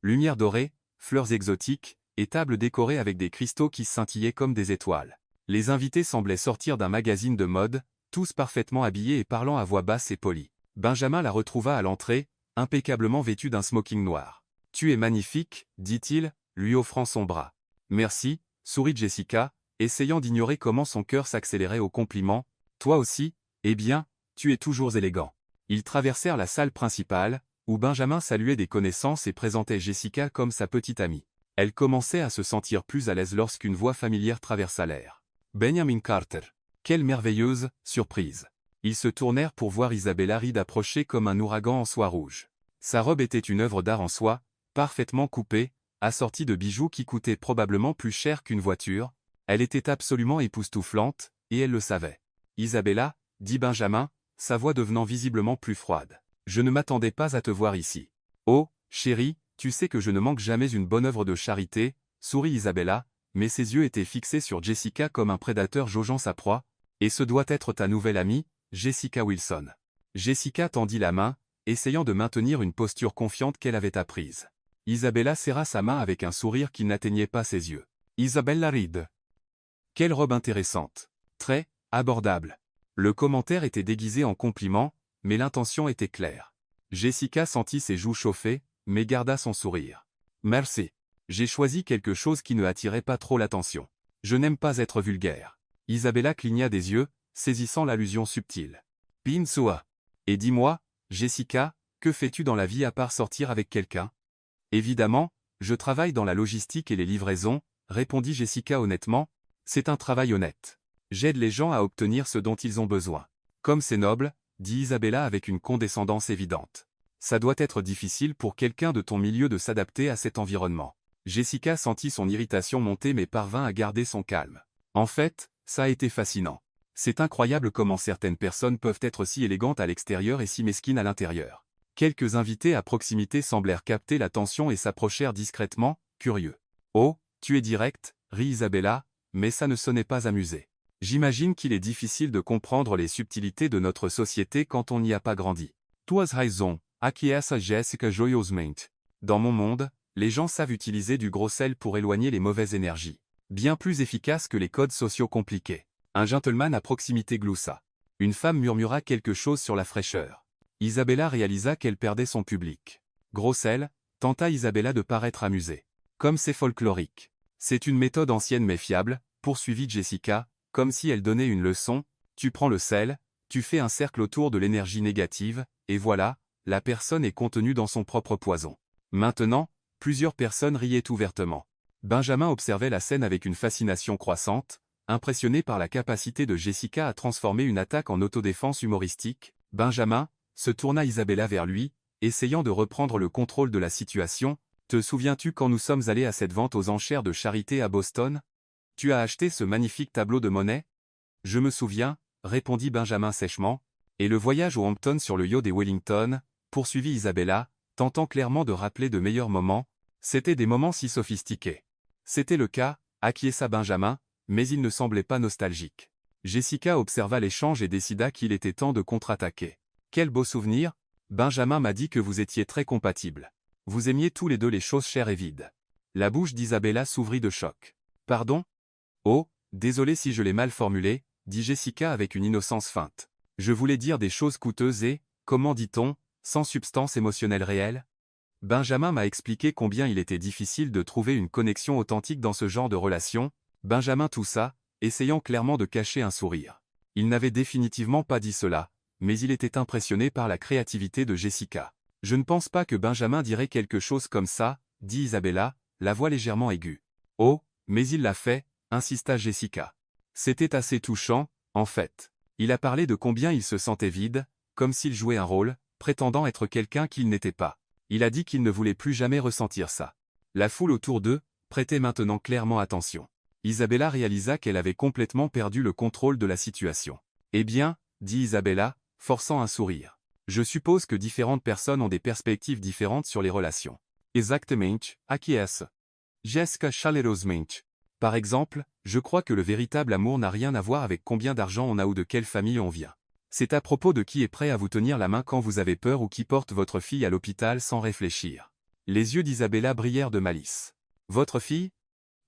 S1: Lumière dorée, fleurs exotiques, et tables décorées avec des cristaux qui scintillaient comme des étoiles. Les invités semblaient sortir d'un magazine de mode, tous parfaitement habillés et parlant à voix basse et polie. Benjamin la retrouva à l'entrée, impeccablement vêtu d'un smoking noir. « Tu es magnifique, » dit-il, lui offrant son bras. « Merci, » sourit Jessica, essayant d'ignorer comment son cœur s'accélérait au compliment. « Toi aussi, eh bien, tu es toujours élégant. » Ils traversèrent la salle principale, où Benjamin saluait des connaissances et présentait Jessica comme sa petite amie. Elle commençait à se sentir plus à l'aise lorsqu'une voix familière traversa l'air. « Benjamin Carter. Quelle merveilleuse surprise !» Ils se tournèrent pour voir Isabella Reed approcher comme un ouragan en soie rouge. Sa robe était une œuvre d'art en soie, parfaitement coupée, assortie de bijoux qui coûtaient probablement plus cher qu'une voiture. Elle était absolument époustouflante, et elle le savait. « Isabella, » dit Benjamin, sa voix devenant visiblement plus froide. « Je ne m'attendais pas à te voir ici. »« Oh, chérie, tu sais que je ne manque jamais une bonne œuvre de charité, » sourit Isabella, mais ses yeux étaient fixés sur Jessica comme un prédateur jaugeant sa proie. « Et ce doit être ta nouvelle amie, Jessica Wilson. » Jessica tendit la main, essayant de maintenir une posture confiante qu'elle avait apprise. Isabella serra sa main avec un sourire qui n'atteignait pas ses yeux. « Isabella Reed. Quelle robe intéressante. Très abordable. » Le commentaire était déguisé en compliment, mais l'intention était claire. Jessica sentit ses joues chauffer, mais garda son sourire. « Merci. J'ai choisi quelque chose qui ne attirait pas trop l'attention. Je n'aime pas être vulgaire. » Isabella cligna des yeux, saisissant l'allusion subtile. « Pinsua. Et dis-moi, Jessica, que fais-tu dans la vie à part sortir avec quelqu'un ?»« Évidemment, je travaille dans la logistique et les livraisons, » répondit Jessica honnêtement. « C'est un travail honnête. J'aide les gens à obtenir ce dont ils ont besoin. »« Comme c'est noble, » dit Isabella avec une condescendance évidente. « Ça doit être difficile pour quelqu'un de ton milieu de s'adapter à cet environnement. » Jessica sentit son irritation monter mais parvint à garder son calme. « En fait, ça a été fascinant. C'est incroyable comment certaines personnes peuvent être si élégantes à l'extérieur et si mesquines à l'intérieur. » Quelques invités à proximité semblèrent capter l'attention et s'approchèrent discrètement, curieux. « Oh, tu es direct, » rit Isabella, mais ça ne sonnait pas amusé. « J'imagine qu'il est difficile de comprendre les subtilités de notre société quand on n'y a pas grandi. »« Tu as raison, acquiesça Jessica joyeusement. Dans mon monde, les gens savent utiliser du gros sel pour éloigner les mauvaises énergies. Bien plus efficace que les codes sociaux compliqués. » Un gentleman à proximité gloussa. Une femme murmura quelque chose sur la fraîcheur. Isabella réalisa qu'elle perdait son public. « Gros sel » tenta Isabella de paraître amusée. « Comme c'est folklorique. C'est une méthode ancienne mais fiable, » poursuivit Jessica, comme si elle donnait une leçon. « Tu prends le sel, tu fais un cercle autour de l'énergie négative, et voilà, la personne est contenue dans son propre poison. » Maintenant, plusieurs personnes riaient ouvertement. Benjamin observait la scène avec une fascination croissante, impressionné par la capacité de Jessica à transformer une attaque en autodéfense humoristique. Benjamin se tourna Isabella vers lui, essayant de reprendre le contrôle de la situation. « Te souviens-tu quand nous sommes allés à cette vente aux enchères de charité à Boston? Tu as acheté ce magnifique tableau de Monet ?»« Je me souviens, » répondit Benjamin sèchement. « Et le voyage au Hampton sur le yacht des Wellington ?» poursuivit Isabella, tentant clairement de rappeler de meilleurs moments. C'étaient des moments si sophistiqués. C'était le cas, acquiesça Benjamin, mais il ne semblait pas nostalgique. Jessica observa l'échange et décida qu'il était temps de contre-attaquer. « Quel beau souvenir! Benjamin m'a dit que vous étiez très compatibles. Vous aimiez tous les deux les choses chères et vides. » La bouche d'Isabella s'ouvrit de choc. « Pardon ? Oh, désolé si je l'ai mal formulé, » dit Jessica avec une innocence feinte. « Je voulais dire des choses coûteuses et, comment dit-on, sans substance émotionnelle réelle ? Benjamin m'a expliqué combien il était difficile de trouver une connexion authentique dans ce genre de relation. Benjamin toussa, essayant clairement de cacher un sourire. Il n'avait définitivement pas dit cela, mais il était impressionné par la créativité de Jessica. Je ne pense pas que Benjamin dirait quelque chose comme ça, dit Isabella, la voix légèrement aiguë. Oh, mais il l'a fait, insista Jessica. C'était assez touchant, en fait. Il a parlé de combien il se sentait vide, comme s'il jouait un rôle, prétendant être quelqu'un qu'il n'était pas. Il a dit qu'il ne voulait plus jamais ressentir ça. La foule autour d'eux prêtait maintenant clairement attention. Isabella réalisa qu'elle avait complètement perdu le contrôle de la situation. Eh bien, dit Isabella, forçant un sourire. Je suppose que différentes personnes ont des perspectives différentes sur les relations. Exactement, acquiesce. Jessica chaleureusement. Par exemple, je crois que le véritable amour n'a rien à voir avec combien d'argent on a ou de quelle famille on vient. C'est à propos de qui est prêt à vous tenir la main quand vous avez peur ou qui porte votre fille à l'hôpital sans réfléchir. Les yeux d'Isabella brillèrent de malice. Votre fille ?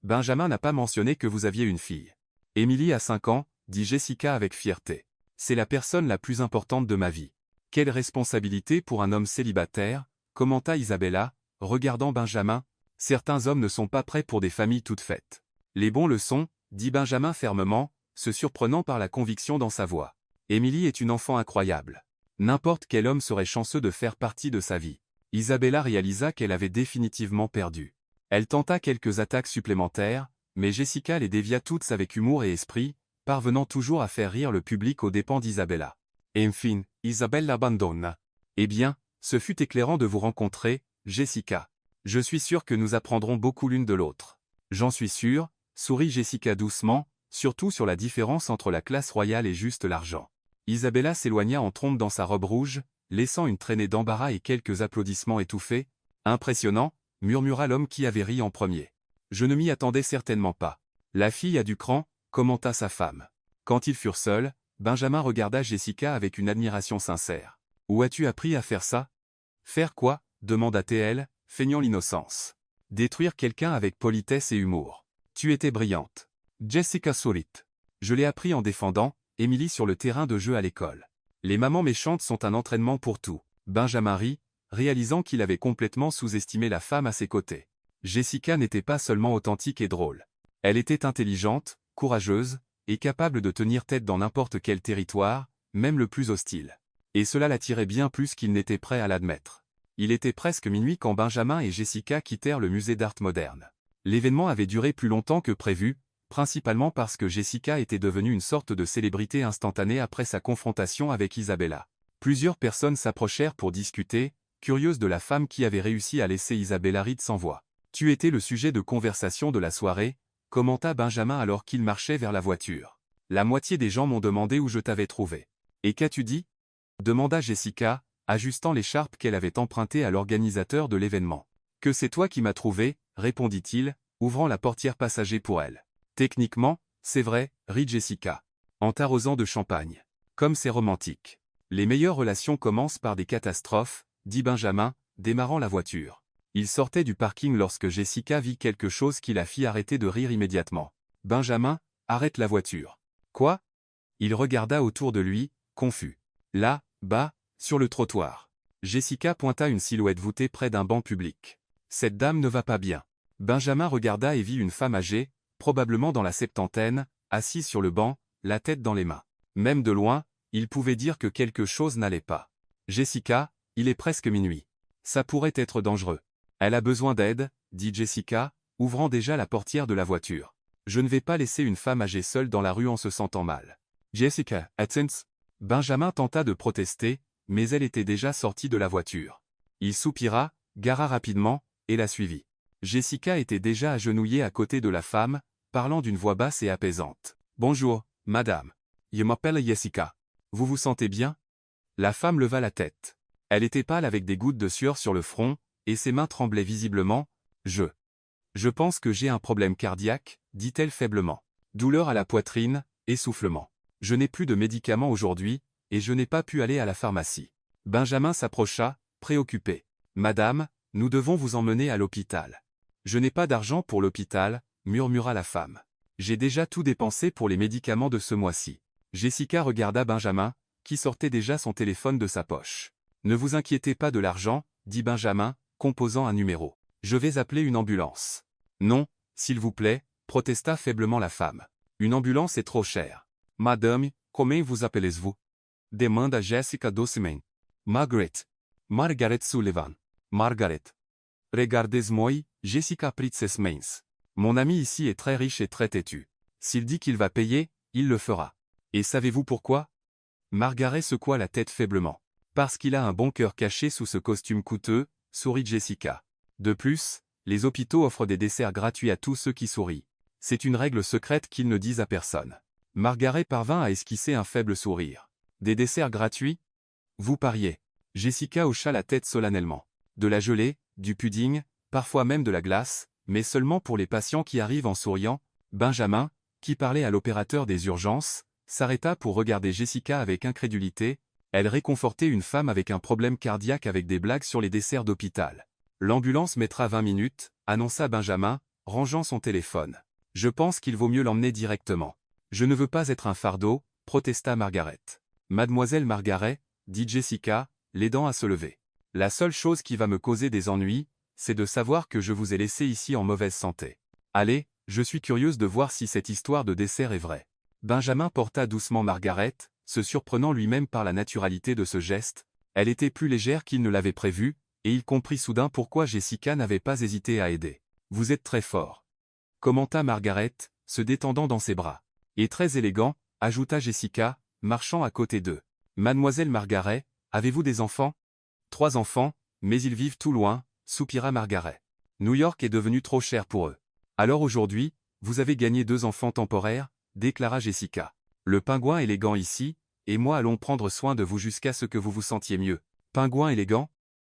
S1: Benjamin n'a pas mentionné que vous aviez une fille. Émilie a 5 ans, dit Jessica avec fierté. C'est la personne la plus importante de ma vie. Quelle responsabilité pour un homme célibataire, commenta Isabella, regardant Benjamin. Certains hommes ne sont pas prêts pour des familles toutes faites. Les bons le sont, dit Benjamin fermement, se surprenant par la conviction dans sa voix. Émilie est une enfant incroyable. N'importe quel homme serait chanceux de faire partie de sa vie. Isabella réalisa qu'elle avait définitivement perdu. Elle tenta quelques attaques supplémentaires, mais Jessica les dévia toutes avec humour et esprit, parvenant toujours à faire rire le public aux dépens d'Isabella. Enfin, Isabelle l'abandonne. Eh bien, ce fut éclairant de vous rencontrer, Jessica. Je suis sûr que nous apprendrons beaucoup l'une de l'autre. J'en suis sûr, sourit Jessica doucement, surtout sur la différence entre la classe royale et juste l'argent. Isabella s'éloigna en trompe dans sa robe rouge, laissant une traînée d'embarras et quelques applaudissements étouffés. Impressionnant, murmura l'homme qui avait ri en premier. Je ne m'y attendais certainement pas. La fille a du cran, commenta sa femme. Quand ils furent seuls, Benjamin regarda Jessica avec une admiration sincère. Où as-tu appris à faire ça? Faire quoi? Demanda-t-elle, feignant l'innocence. Détruire quelqu'un avec politesse et humour. Tu étais brillante. Jessica sourit. Je l'ai appris en défendant Émilie sur le terrain de jeu à l'école. Les mamans méchantes sont un entraînement pour tout. Benjamin rit, réalisant qu'il avait complètement sous-estimé la femme à ses côtés. Jessica n'était pas seulement authentique et drôle. Elle était intelligente, courageuse, et capable de tenir tête dans n'importe quel territoire, même le plus hostile. Et cela l'attirait bien plus qu'il n'était prêt à l'admettre. Il était presque minuit quand Benjamin et Jessica quittèrent le musée d'art moderne. L'événement avait duré plus longtemps que prévu, principalement parce que Jessica était devenue une sorte de célébrité instantanée après sa confrontation avec Isabella. Plusieurs personnes s'approchèrent pour discuter, curieuses de la femme qui avait réussi à laisser Isabella ride sans voix. Tu étais le sujet de conversation de la soirée, commenta Benjamin alors qu'il marchait vers la voiture. La moitié des gens m'ont demandé où je t'avais trouvé. Et qu'as-tu dit? Demanda Jessica, ajustant l'écharpe qu'elle avait empruntée à l'organisateur de l'événement. Que c'est toi qui m'as trouvé, répondit-il, ouvrant la portière passager pour elle. Techniquement, c'est vrai, rit Jessica. En t'arrosant de champagne. Comme c'est romantique. Les meilleures relations commencent par des catastrophes, dit Benjamin, démarrant la voiture. Il sortait du parking lorsque Jessica vit quelque chose qui la fit arrêter de rire immédiatement. Benjamin, arrête la voiture. Quoi? Il regarda autour de lui, confus. Là, bas, sur le trottoir. Jessica pointa une silhouette voûtée près d'un banc public. Cette dame ne va pas bien. Benjamin regarda et vit une femme âgée, probablement dans la septantaine, assise sur le banc, la tête dans les mains. Même de loin, il pouvait dire que quelque chose n'allait pas. Jessica, il est presque minuit. Ça pourrait être dangereux. Elle a besoin d'aide, dit Jessica, ouvrant déjà la portière de la voiture. Je ne vais pas laisser une femme âgée seule dans la rue en se sentant mal. Jessica, attends. Benjamin tenta de protester, mais elle était déjà sortie de la voiture. Il soupira, gara rapidement, et la suivit. Jessica était déjà agenouillée à côté de la femme, parlant d'une voix basse et apaisante. Bonjour, madame. Je m'appelle Jessica. Vous vous sentez bien? La femme leva la tête. Elle était pâle avec des gouttes de sueur sur le front, et ses mains tremblaient visiblement. Je pense que j'ai un problème cardiaque, dit-elle faiblement. Douleur à la poitrine, essoufflement. Je n'ai plus de médicaments aujourd'hui, et je n'ai pas pu aller à la pharmacie. Benjamin s'approcha, préoccupé. Madame, nous devons vous emmener à l'hôpital. Je n'ai pas d'argent pour l'hôpital, murmura la femme. J'ai déjà tout dépensé pour les médicaments de ce mois-ci. Jessica regarda Benjamin, qui sortait déjà son téléphone de sa poche. Ne vous inquiétez pas de l'argent, dit Benjamin, composant un numéro. Je vais appeler une ambulance. Non, s'il vous plaît, protesta faiblement la femme. Une ambulance est trop chère. Madame, comment vous appelez-vous? Demanda Jessica doucement. Margaret. Margaret Sullivan. Margaret. Regardez-moi, Jessica Princess Mains. Mon ami ici est très riche et très têtu. S'il dit qu'il va payer, il le fera. Et savez-vous pourquoi? Margaret secoua la tête faiblement. Parce qu'il a un bon cœur caché sous ce costume coûteux, sourit Jessica. De plus, les hôpitaux offrent des desserts gratuits à tous ceux qui sourient. C'est une règle secrète qu'ils ne disent à personne. Margaret parvint à esquisser un faible sourire. Des desserts gratuits? Vous pariez. Jessica hocha la tête solennellement. De la gelée, du pudding, parfois même de la glace, mais seulement pour les patients qui arrivent en souriant. Benjamin, qui parlait à l'opérateur des urgences, s'arrêta pour regarder Jessica avec incrédulité. Elle réconfortait une femme avec un problème cardiaque avec des blagues sur les desserts d'hôpital. L'ambulance mettra 20 minutes, annonça Benjamin, rangeant son téléphone. Je pense qu'il vaut mieux l'emmener directement. Je ne veux pas être un fardeau, protesta Margaret. Mademoiselle Margaret, dit Jessica, l'aidant à se lever. La seule chose qui va me causer des ennuis, c'est de savoir que je vous ai laissé ici en mauvaise santé. Allez, je suis curieuse de voir si cette histoire de dessert est vraie. Benjamin porta doucement Margaret, se surprenant lui-même par la naturalité de ce geste. Elle était plus légère qu'il ne l'avait prévu, et il comprit soudain pourquoi Jessica n'avait pas hésité à aider. Vous êtes très fort, commenta Margaret, se détendant dans ses bras. Et très élégant, ajouta Jessica, marchant à côté d'eux. Mademoiselle Margaret, avez-vous des enfants? 3 enfants, mais ils vivent tout loin, soupira Margaret. New York est devenu trop cher pour eux. Alors aujourd'hui, vous avez gagné 2 enfants temporaires, déclara Jessica. Le pingouin élégant ici, et moi allons prendre soin de vous jusqu'à ce que vous vous sentiez mieux. Pingouin élégant?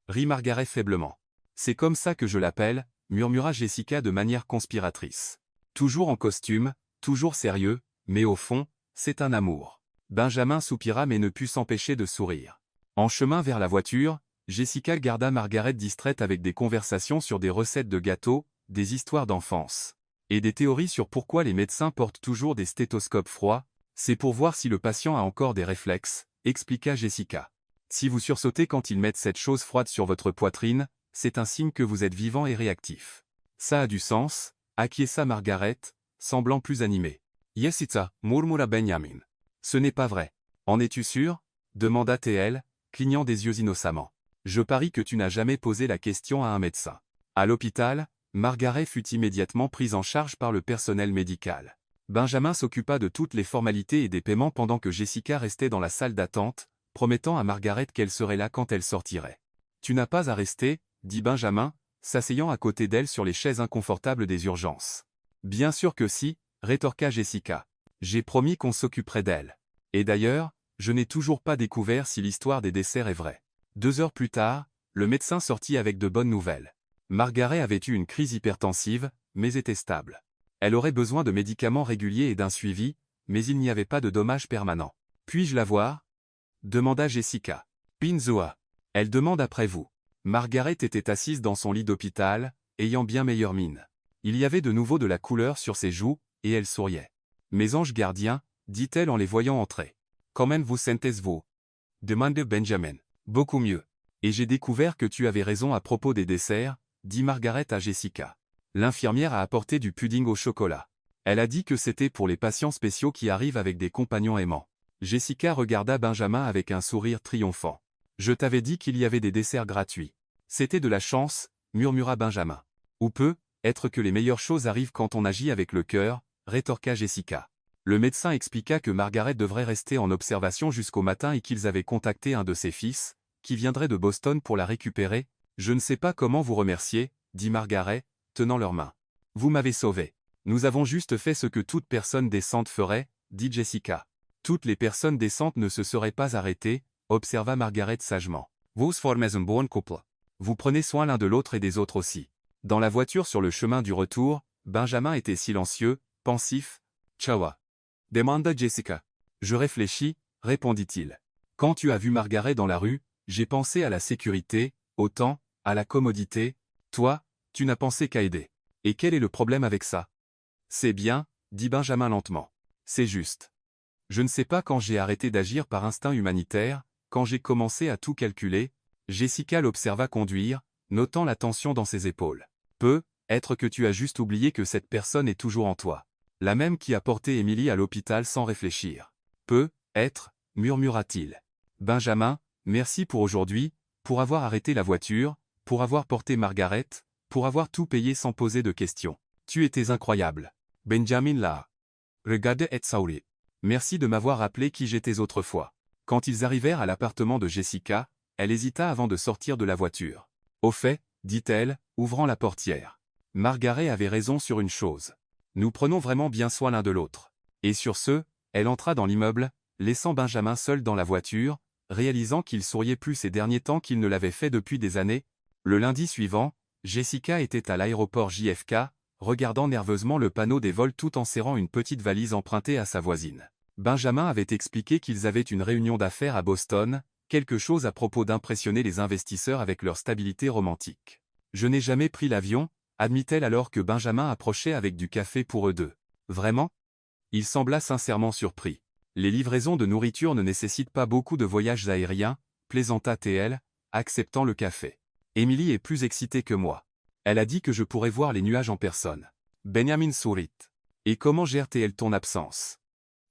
S1: Rit Margaret faiblement. C'est comme ça que je l'appelle, murmura Jessica de manière conspiratrice. Toujours en costume, toujours sérieux, mais au fond, c'est un amour. Benjamin soupira mais ne put s'empêcher de sourire. En chemin vers la voiture, Jessica garda Margaret distraite avec des conversations sur des recettes de gâteaux, des histoires d'enfance. Et des théories sur pourquoi les médecins portent toujours des stéthoscopes froids. C'est pour voir si le patient a encore des réflexes, expliqua Jessica. Si vous sursautez quand ils mettent cette chose froide sur votre poitrine, c'est un signe que vous êtes vivant et réactif. Ça a du sens, acquiesça Margaret, semblant plus animée. Yes it's a, murmura Benjamin. Ce n'est pas vrai. En es-tu sûr? Demanda TL, clignant des yeux innocemment. Je parie que tu n'as jamais posé la question à un médecin. À l'hôpital, Margaret fut immédiatement prise en charge par le personnel médical. Benjamin s'occupa de toutes les formalités et des paiements pendant que Jessica restait dans la salle d'attente, promettant à Margaret qu'elle serait là quand elle sortirait. Tu n'as pas à rester, dit Benjamin, s'asseyant à côté d'elle sur les chaises inconfortables des urgences. Bien sûr que si, rétorqua Jessica. J'ai promis qu'on s'occuperait d'elle. Et d'ailleurs, je n'ai toujours pas découvert si l'histoire des desserts est vraie. 2 heures plus tard, le médecin sortit avec de bonnes nouvelles. Margaret avait eu une crise hypertensive, mais était stable. Elle aurait besoin de médicaments réguliers et d'un suivi, mais il n'y avait pas de dommages permanents. Puis-je la voir? Demanda Jessica. Pinzoa. Elle demande après vous. Margaret était assise dans son lit d'hôpital, ayant bien meilleure mine. Il y avait de nouveau de la couleur sur ses joues, et elle souriait. Mes anges gardiens, dit-elle en les voyant entrer. Comment vous sentez-vous? Demanda Benjamin. Beaucoup mieux. Et j'ai découvert que tu avais raison à propos des desserts, dit Margaret à Jessica. L'infirmière a apporté du pudding au chocolat. Elle a dit que c'était pour les patients spéciaux qui arrivent avec des compagnons aimants. Jessica regarda Benjamin avec un sourire triomphant. Je t'avais dit qu'il y avait des desserts gratuits. C'était de la chance, murmura Benjamin. Ou peut être que les meilleures choses arrivent quand on agit avec le cœur, rétorqua Jessica. Le médecin expliqua que Margaret devrait rester en observation jusqu'au matin et qu'ils avaient contacté un de ses fils, qui viendrait de Boston pour la récupérer. Je ne sais pas comment vous remercier, dit Margaret, tenant leurs mains. Vous m'avez sauvé. Nous avons juste fait ce que toute personne décente ferait, dit Jessica. Toutes les personnes décentes ne se seraient pas arrêtées, observa Margaret sagement. Vous formez un bon couple. Vous prenez soin l'un de l'autre et des autres aussi. Dans la voiture sur le chemin du retour, Benjamin était silencieux, pensif. Chawa. Demanda Jessica. Je réfléchis, répondit-il. Quand tu as vu Margaret dans la rue, j'ai pensé à la sécurité, au temps, à la commodité. Toi, tu n'as pensé qu'à aider. Et quel est le problème avec ça? C'est bien, dit Benjamin lentement. C'est juste. Je ne sais pas quand j'ai arrêté d'agir par instinct humanitaire, quand j'ai commencé à tout calculer. Jessica l'observa conduire, notant la tension dans ses épaules. Peut-être que tu as juste oublié que cette personne est toujours en toi. La même qui a porté Emily à l'hôpital sans réfléchir. Peut-être, murmura-t-il. Benjamin, merci pour aujourd'hui, pour avoir arrêté la voiture, pour avoir porté Margaret, pour avoir tout payé sans poser de questions. Tu étais incroyable. Benjamin l'a regardé et sourit. Merci de m'avoir rappelé qui j'étais autrefois. Quand ils arrivèrent à l'appartement de Jessica, elle hésita avant de sortir de la voiture. Au fait, dit-elle, ouvrant la portière. Margaret avait raison sur une chose. Nous prenons vraiment bien soin l'un de l'autre. Et sur ce, elle entra dans l'immeuble, laissant Benjamin seul dans la voiture, réalisant qu'il souriait plus ces derniers temps qu'il ne l'avait fait depuis des années. Le lundi suivant, Jessica était à l'aéroport JFK, regardant nerveusement le panneau des vols tout en serrant une petite valise empruntée à sa voisine. Benjamin avait expliqué qu'ils avaient une réunion d'affaires à Boston, quelque chose à propos d'impressionner les investisseurs avec leur stabilité romantique. Je n'ai jamais pris l'avion, admit-elle alors que Benjamin approchait avec du café pour eux deux. Vraiment? Il sembla sincèrement surpris. Les livraisons de nourriture ne nécessitent pas beaucoup de voyages aériens, plaisanta-t-elle, acceptant le café. Emily est plus excitée que moi. Elle a dit que je pourrais voir les nuages en personne. Benjamin sourit. Et comment gère-t-elle ton absence?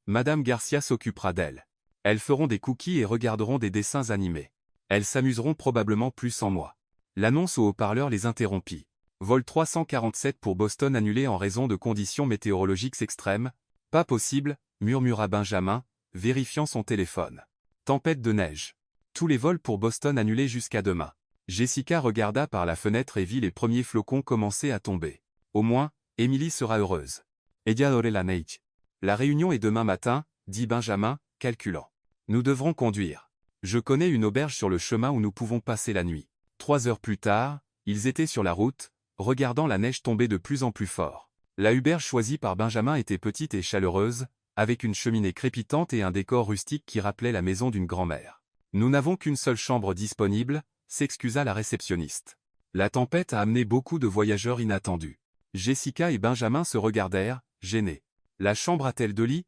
S1: Madame Garcia s'occupera d'elle. Elles feront des cookies et regarderont des dessins animés. Elles s'amuseront probablement plus sans moi. L'annonce au haut-parleur les interrompit. Vol 347 pour Boston annulé en raison de conditions météorologiques extrêmes. Pas possible, murmura Benjamin, vérifiant son téléphone. Tempête de neige. Tous les vols pour Boston annulés jusqu'à demain. Jessica regarda par la fenêtre et vit les premiers flocons commencer à tomber. Au moins, Emily sera heureuse. Ella adore la neige. La réunion est demain matin, dit Benjamin, calculant. Nous devrons conduire. Je connais une auberge sur le chemin où nous pouvons passer la nuit. 3 heures plus tard, ils étaient sur la route, regardant la neige tomber de plus en plus fort. La auberge choisie par Benjamin était petite et chaleureuse, avec une cheminée crépitante et un décor rustique qui rappelait la maison d'une grand-mère. Nous n'avons qu'une seule chambre disponible, s'excusa la réceptionniste. La tempête a amené beaucoup de voyageurs inattendus. Jessica et Benjamin se regardèrent, gênés. La chambre a-t-elle 2 lits?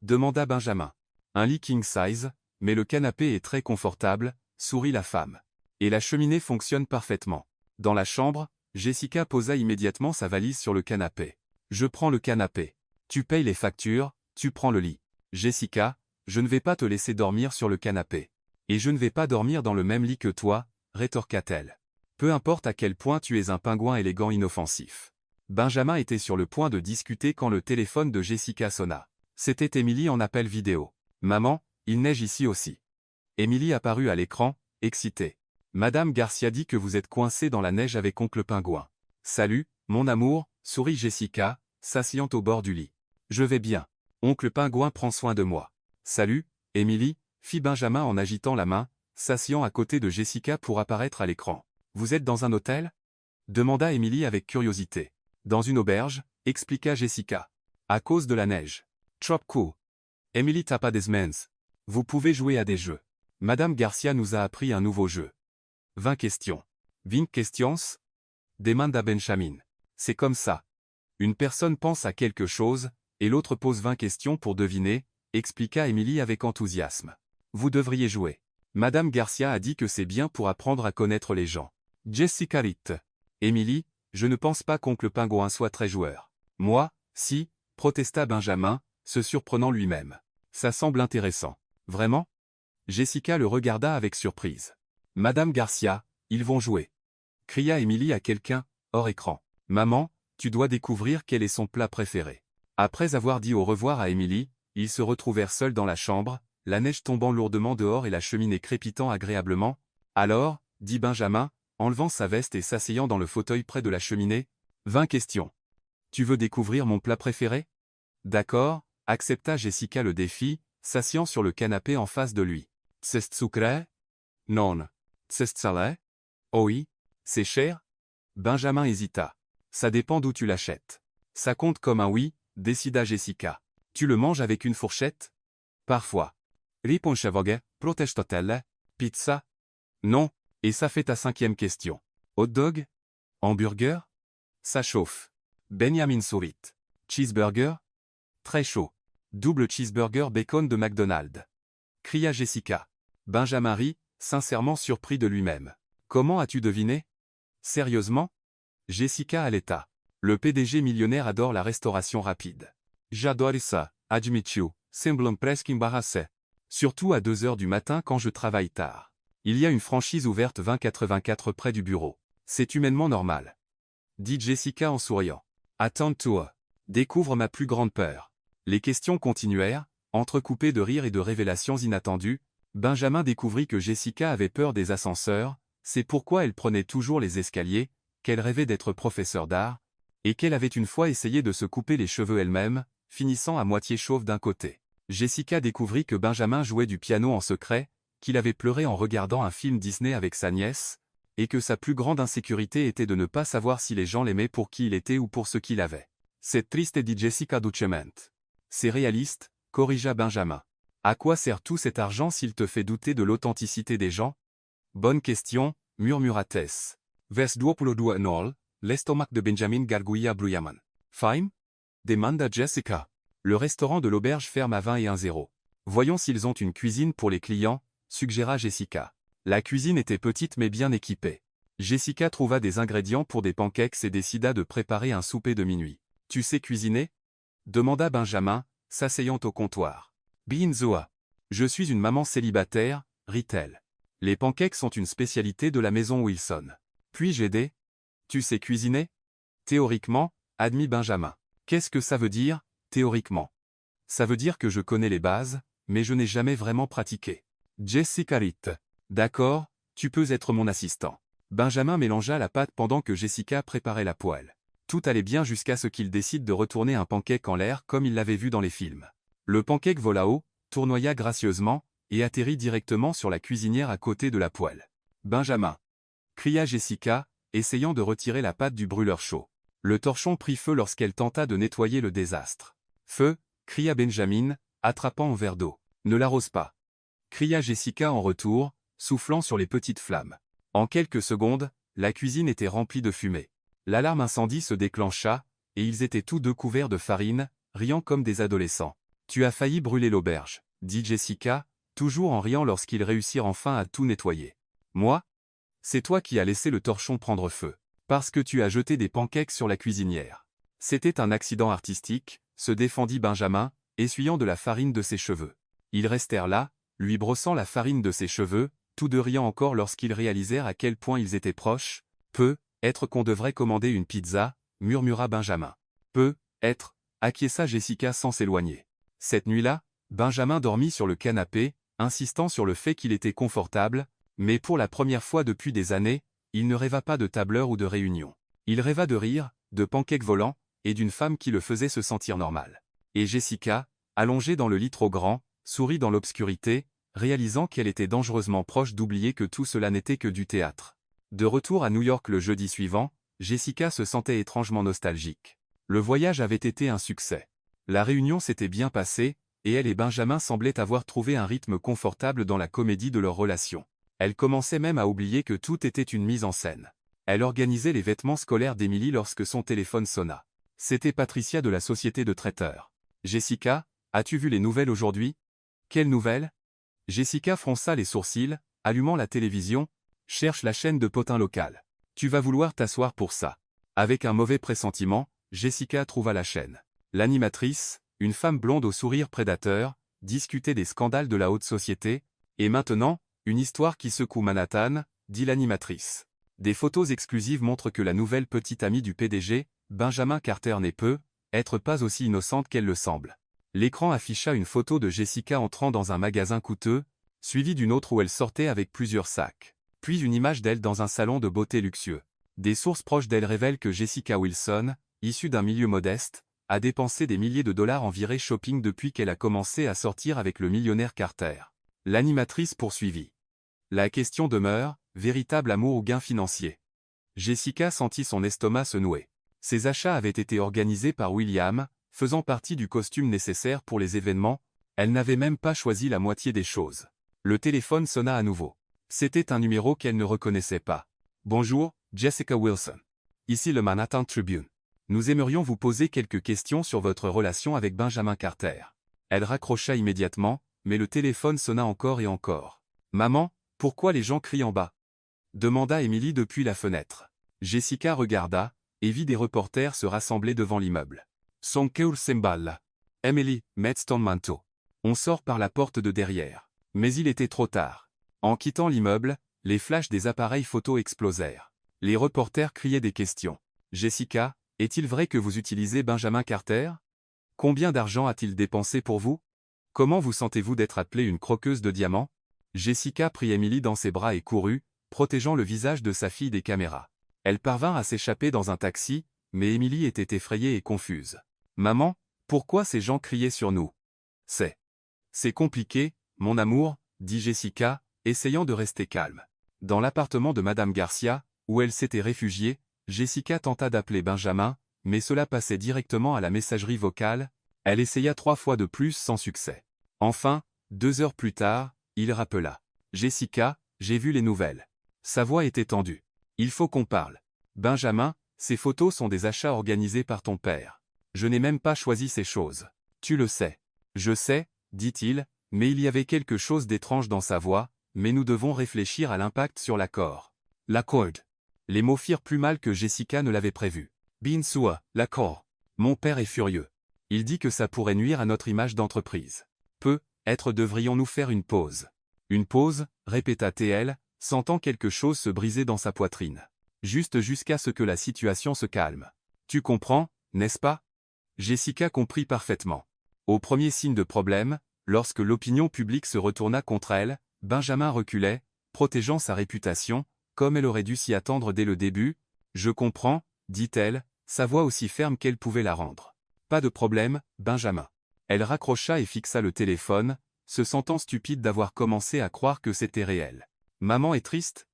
S1: Demanda Benjamin. Un lit king size, mais le canapé est très confortable, sourit la femme. Et la cheminée fonctionne parfaitement. Dans la chambre, Jessica posa immédiatement sa valise sur le canapé. Je prends le canapé. Tu payes les factures, tu prends le lit. Jessica, je ne vais pas te laisser dormir sur le canapé. Et je ne vais pas dormir dans le même lit que toi, rétorqua-t-elle. Peu importe à quel point tu es un pingouin élégant inoffensif. Benjamin était sur le point de discuter quand le téléphone de Jessica sonna. C'était Emily en appel vidéo. Maman, il neige ici aussi. Emily apparut à l'écran, excitée. Madame Garcia dit que vous êtes coincée dans la neige avec oncle Pingouin. Salut, mon amour, sourit Jessica, s'asseyant au bord du lit. Je vais bien. Oncle Pingouin prend soin de moi. Salut, Emily, fit Benjamin en agitant la main, s'asseyant à côté de Jessica pour apparaître à l'écran. Vous êtes dans un hôtel? Demanda Emily avec curiosité. Dans une auberge, expliqua Jessica. À cause de la neige. Trop cool. Emily tapa des mains. Vous pouvez jouer à des jeux. Madame Garcia nous a appris un nouveau jeu. 20 questions. 20 questions? Demanda Benjamin. C'est comme ça. Une personne pense à quelque chose, et l'autre pose 20 questions pour deviner, expliqua Emily avec enthousiasme. Vous devriez jouer. Madame Garcia a dit que c'est bien pour apprendre à connaître les gens. Jessica rit. Emily, je ne pense pas qu'oncle Pingouin soit très joueur. Moi, si, protesta Benjamin, se surprenant lui-même. Ça semble intéressant. Vraiment? Jessica le regarda avec surprise. Madame Garcia, ils vont jouer. Cria Emily à quelqu'un, hors écran. Maman, tu dois découvrir quel est son plat préféré. Après avoir dit au revoir à Emily, ils se retrouvèrent seuls dans la chambre, la neige tombant lourdement dehors et la cheminée crépitant agréablement. Alors, dit Benjamin, enlevant sa veste et s'asseyant dans le fauteuil près de la cheminée, 20 questions. Tu veux découvrir mon plat préféré? D'accord, accepta Jessica le défi, s'asseyant sur le canapé en face de lui. C'est sucré? Non. C'est salé? Oh oui. C'est cher? Benjamin hésita. Ça dépend d'où tu l'achètes. Ça compte comme un oui, décida Jessica. Tu le manges avec une fourchette? Parfois. Riponchevoge, protestotelle, pizza? Non, et ça fait ta 5e question. Hot dog? Hamburger? Ça chauffe. Benjamin sourit. Cheeseburger? Très chaud. Double cheeseburger bacon de McDonald's. Cria Jessica. Benjamin rit, sincèrement surpris de lui-même. Comment as-tu deviné? Sérieusement? Jessica à l'état. Le PDG millionnaire adore la restauration rapide. J'adore ça, admito, semble presque embarrassé. Surtout à 2 heures du matin quand je travaille tard. Il y a une franchise ouverte 2084 près du bureau. C'est humainement normal. Dit Jessica en souriant. Attends-toi. Découvre ma plus grande peur. Les questions continuèrent, entrecoupées de rires et de révélations inattendues. Benjamin découvrit que Jessica avait peur des ascenseurs, c'est pourquoi elle prenait toujours les escaliers, qu'elle rêvait d'être professeure d'art, et qu'elle avait une fois essayé de se couper les cheveux elle-même, finissant à moitié chauve d'un côté. Jessica découvrit que Benjamin jouait du piano en secret, qu'il avait pleuré en regardant un film Disney avec sa nièce, et que sa plus grande insécurité était de ne pas savoir si les gens l'aimaient pour qui il était ou pour ce qu'il avait. C'est triste, dit Jessica doucement. C'est réaliste, corrigea Benjamin. À quoi sert tout cet argent s'il te fait douter de l'authenticité des gens? Bonne question, murmura Tess. Vers 22 anual, l'estomac de Benjamin gargouilla bruyamment. Fine? Demanda Jessica. Le restaurant de l'auberge ferme à 21h. Voyons s'ils ont une cuisine pour les clients, suggéra Jessica. La cuisine était petite mais bien équipée. Jessica trouva des ingrédients pour des pancakes et décida de préparer un souper de minuit. Tu sais cuisiner? Demanda Benjamin, s'asseyant au comptoir. Binzoa. Je suis une maman célibataire, rit-elle. Les pancakes sont une spécialité de la maison Wilson. Puis-je aider? Tu sais cuisiner? Théoriquement, admit Benjamin. Qu'est-ce que ça veut dire, théoriquement? Ça veut dire que je connais les bases, mais je n'ai jamais vraiment pratiqué. Jessica rit. D'accord, tu peux être mon assistant. Benjamin mélangea la pâte pendant que Jessica préparait la poêle. Tout allait bien jusqu'à ce qu'il décide de retourner un pancake en l'air comme il l'avait vu dans les films. Le pancake vola haut, tournoya gracieusement, et atterrit directement sur la cuisinière à côté de la poêle. Benjamin! Cria Jessica, essayant de retirer la pâte du brûleur chaud. Le torchon prit feu lorsqu'elle tenta de nettoyer le désastre. Feu! Cria Benjamin, attrapant un verre d'eau. Ne l'arrose pas! Cria Jessica en retour, soufflant sur les petites flammes. En quelques secondes, la cuisine était remplie de fumée. L'alarme incendie se déclencha, et ils étaient tous deux couverts de farine, riant comme des adolescents. Tu as failli brûler l'auberge, dit Jessica, toujours en riant lorsqu'ils réussirent enfin à tout nettoyer. Moi? C'est toi qui as laissé le torchon prendre feu. Parce que tu as jeté des pancakes sur la cuisinière. C'était un accident artistique, se défendit Benjamin, essuyant de la farine de ses cheveux. Ils restèrent là, lui brossant la farine de ses cheveux, tous deux riant encore lorsqu'ils réalisèrent à quel point ils étaient proches. Être qu'on devrait commander une pizza, murmura Benjamin. Être, acquiesça Jessica sans s'éloigner. Cette nuit-là, Benjamin dormit sur le canapé, insistant sur le fait qu'il était confortable, mais pour la première fois depuis des années, il ne rêva pas de tableur ou de réunion. Il rêva de rire, de pancakes volants, et d'une femme qui le faisait se sentir normal. Et Jessica, allongée dans le lit trop grand, sourit dans l'obscurité, réalisant qu'elle était dangereusement proche d'oublier que tout cela n'était que du théâtre. De retour à New York le jeudi suivant, Jessica se sentait étrangement nostalgique. Le voyage avait été un succès. La réunion s'était bien passée, et elle et Benjamin semblaient avoir trouvé un rythme confortable dans la comédie de leur relation. Elle commençait même à oublier que tout était une mise en scène. Elle organisait les vêtements scolaires d'Emily lorsque son téléphone sonna. C'était Patricia de la société de traiteurs. « Jessica, as-tu vu les nouvelles aujourd'hui? » « Quelles nouvelles ?» Jessica fronça les sourcils, allumant la télévision. « Cherche la chaîne de potins locale. Tu vas vouloir t'asseoir pour ça. » Avec un mauvais pressentiment, Jessica trouva la chaîne. L'animatrice, une femme blonde au sourire prédateur, discutait des scandales de la haute société. « Et maintenant, une histoire qui secoue Manhattan, » dit l'animatrice. Des photos exclusives montrent que la nouvelle petite amie du PDG, Benjamin Carter, n'est être pas aussi innocente qu'elle le semble. L'écran afficha une photo de Jessica entrant dans un magasin coûteux, suivie d'une autre où elle sortait avec plusieurs sacs. Puis une image d'elle dans un salon de beauté luxueux. Des sources proches d'elle révèlent que Jessica Wilson, issue d'un milieu modeste, a dépensé des milliers de dollars en virées shopping depuis qu'elle a commencé à sortir avec le millionnaire Carter. L'animatrice poursuivit. La question demeure, véritable amour ou gain financier? Jessica sentit son estomac se nouer. Ses achats avaient été organisés par William, faisant partie du costume nécessaire pour les événements, elle n'avait même pas choisi la moitié des choses. Le téléphone sonna à nouveau. C'était un numéro qu'elle ne reconnaissait pas. « Bonjour, Jessica Wilson. Ici le Manhattan Tribune. Nous aimerions vous poser quelques questions sur votre relation avec Benjamin Carter. » Elle raccrocha immédiatement, mais le téléphone sonna encore et encore. « Maman, pourquoi les gens crient en bas ?» demanda Emily depuis la fenêtre. Jessica regarda, et vit des reporters se rassembler devant l'immeuble. Son cœur s'emballe. Emily, mets ton manteau. On sort par la porte de derrière. Mais il était trop tard. En quittant l'immeuble, les flashs des appareils photo explosèrent. Les reporters criaient des questions. Jessica, est-il vrai que vous utilisez Benjamin Carter? Combien d'argent a-t-il dépensé pour vous? Comment vous sentez-vous d'être appelée une croqueuse de diamants? Jessica prit Emily dans ses bras et courut, protégeant le visage de sa fille des caméras. Elle parvint à s'échapper dans un taxi, mais Emily était effrayée et confuse. Maman, pourquoi ces gens criaient sur nous? C'est compliqué, mon amour, dit Jessica, essayant de rester calme. Dans l'appartement de Madame Garcia, où elle s'était réfugiée, Jessica tenta d'appeler Benjamin, mais cela passait directement à la messagerie vocale. Elle essaya 3 fois de plus sans succès. Enfin, 2 heures plus tard, il rappela. Jessica, j'ai vu les nouvelles. Sa voix était tendue. Il faut qu'on parle. Benjamin, ces photos sont des achats organisés par ton père. Je n'ai même pas choisi ces choses. Tu le sais. Je sais, dit-il, mais il y avait quelque chose d'étrange dans sa voix, mais nous devons réfléchir à l'impact sur l'accord. L'accord. Les mots firent plus mal que Jessica ne l'avait prévu. Bien sûr, l'accord. Mon père est furieux. Il dit que ça pourrait nuire à notre image d'entreprise. Devrions-nous faire une pause? Une pause, répéta-t-elle, sentant quelque chose se briser dans sa poitrine. Juste jusqu'à ce que la situation se calme. Tu comprends, n'est-ce pas? Jessica comprit parfaitement. Au premier signe de problème, lorsque l'opinion publique se retourna contre elle, Benjamin reculait, protégeant sa réputation, comme elle aurait dû s'y attendre dès le début. Je comprends, dit-elle, sa voix aussi ferme qu'elle pouvait la rendre. Pas de problème, Benjamin. Elle raccrocha et fixa le téléphone, se sentant stupide d'avoir commencé à croire que c'était réel. Maman est triste?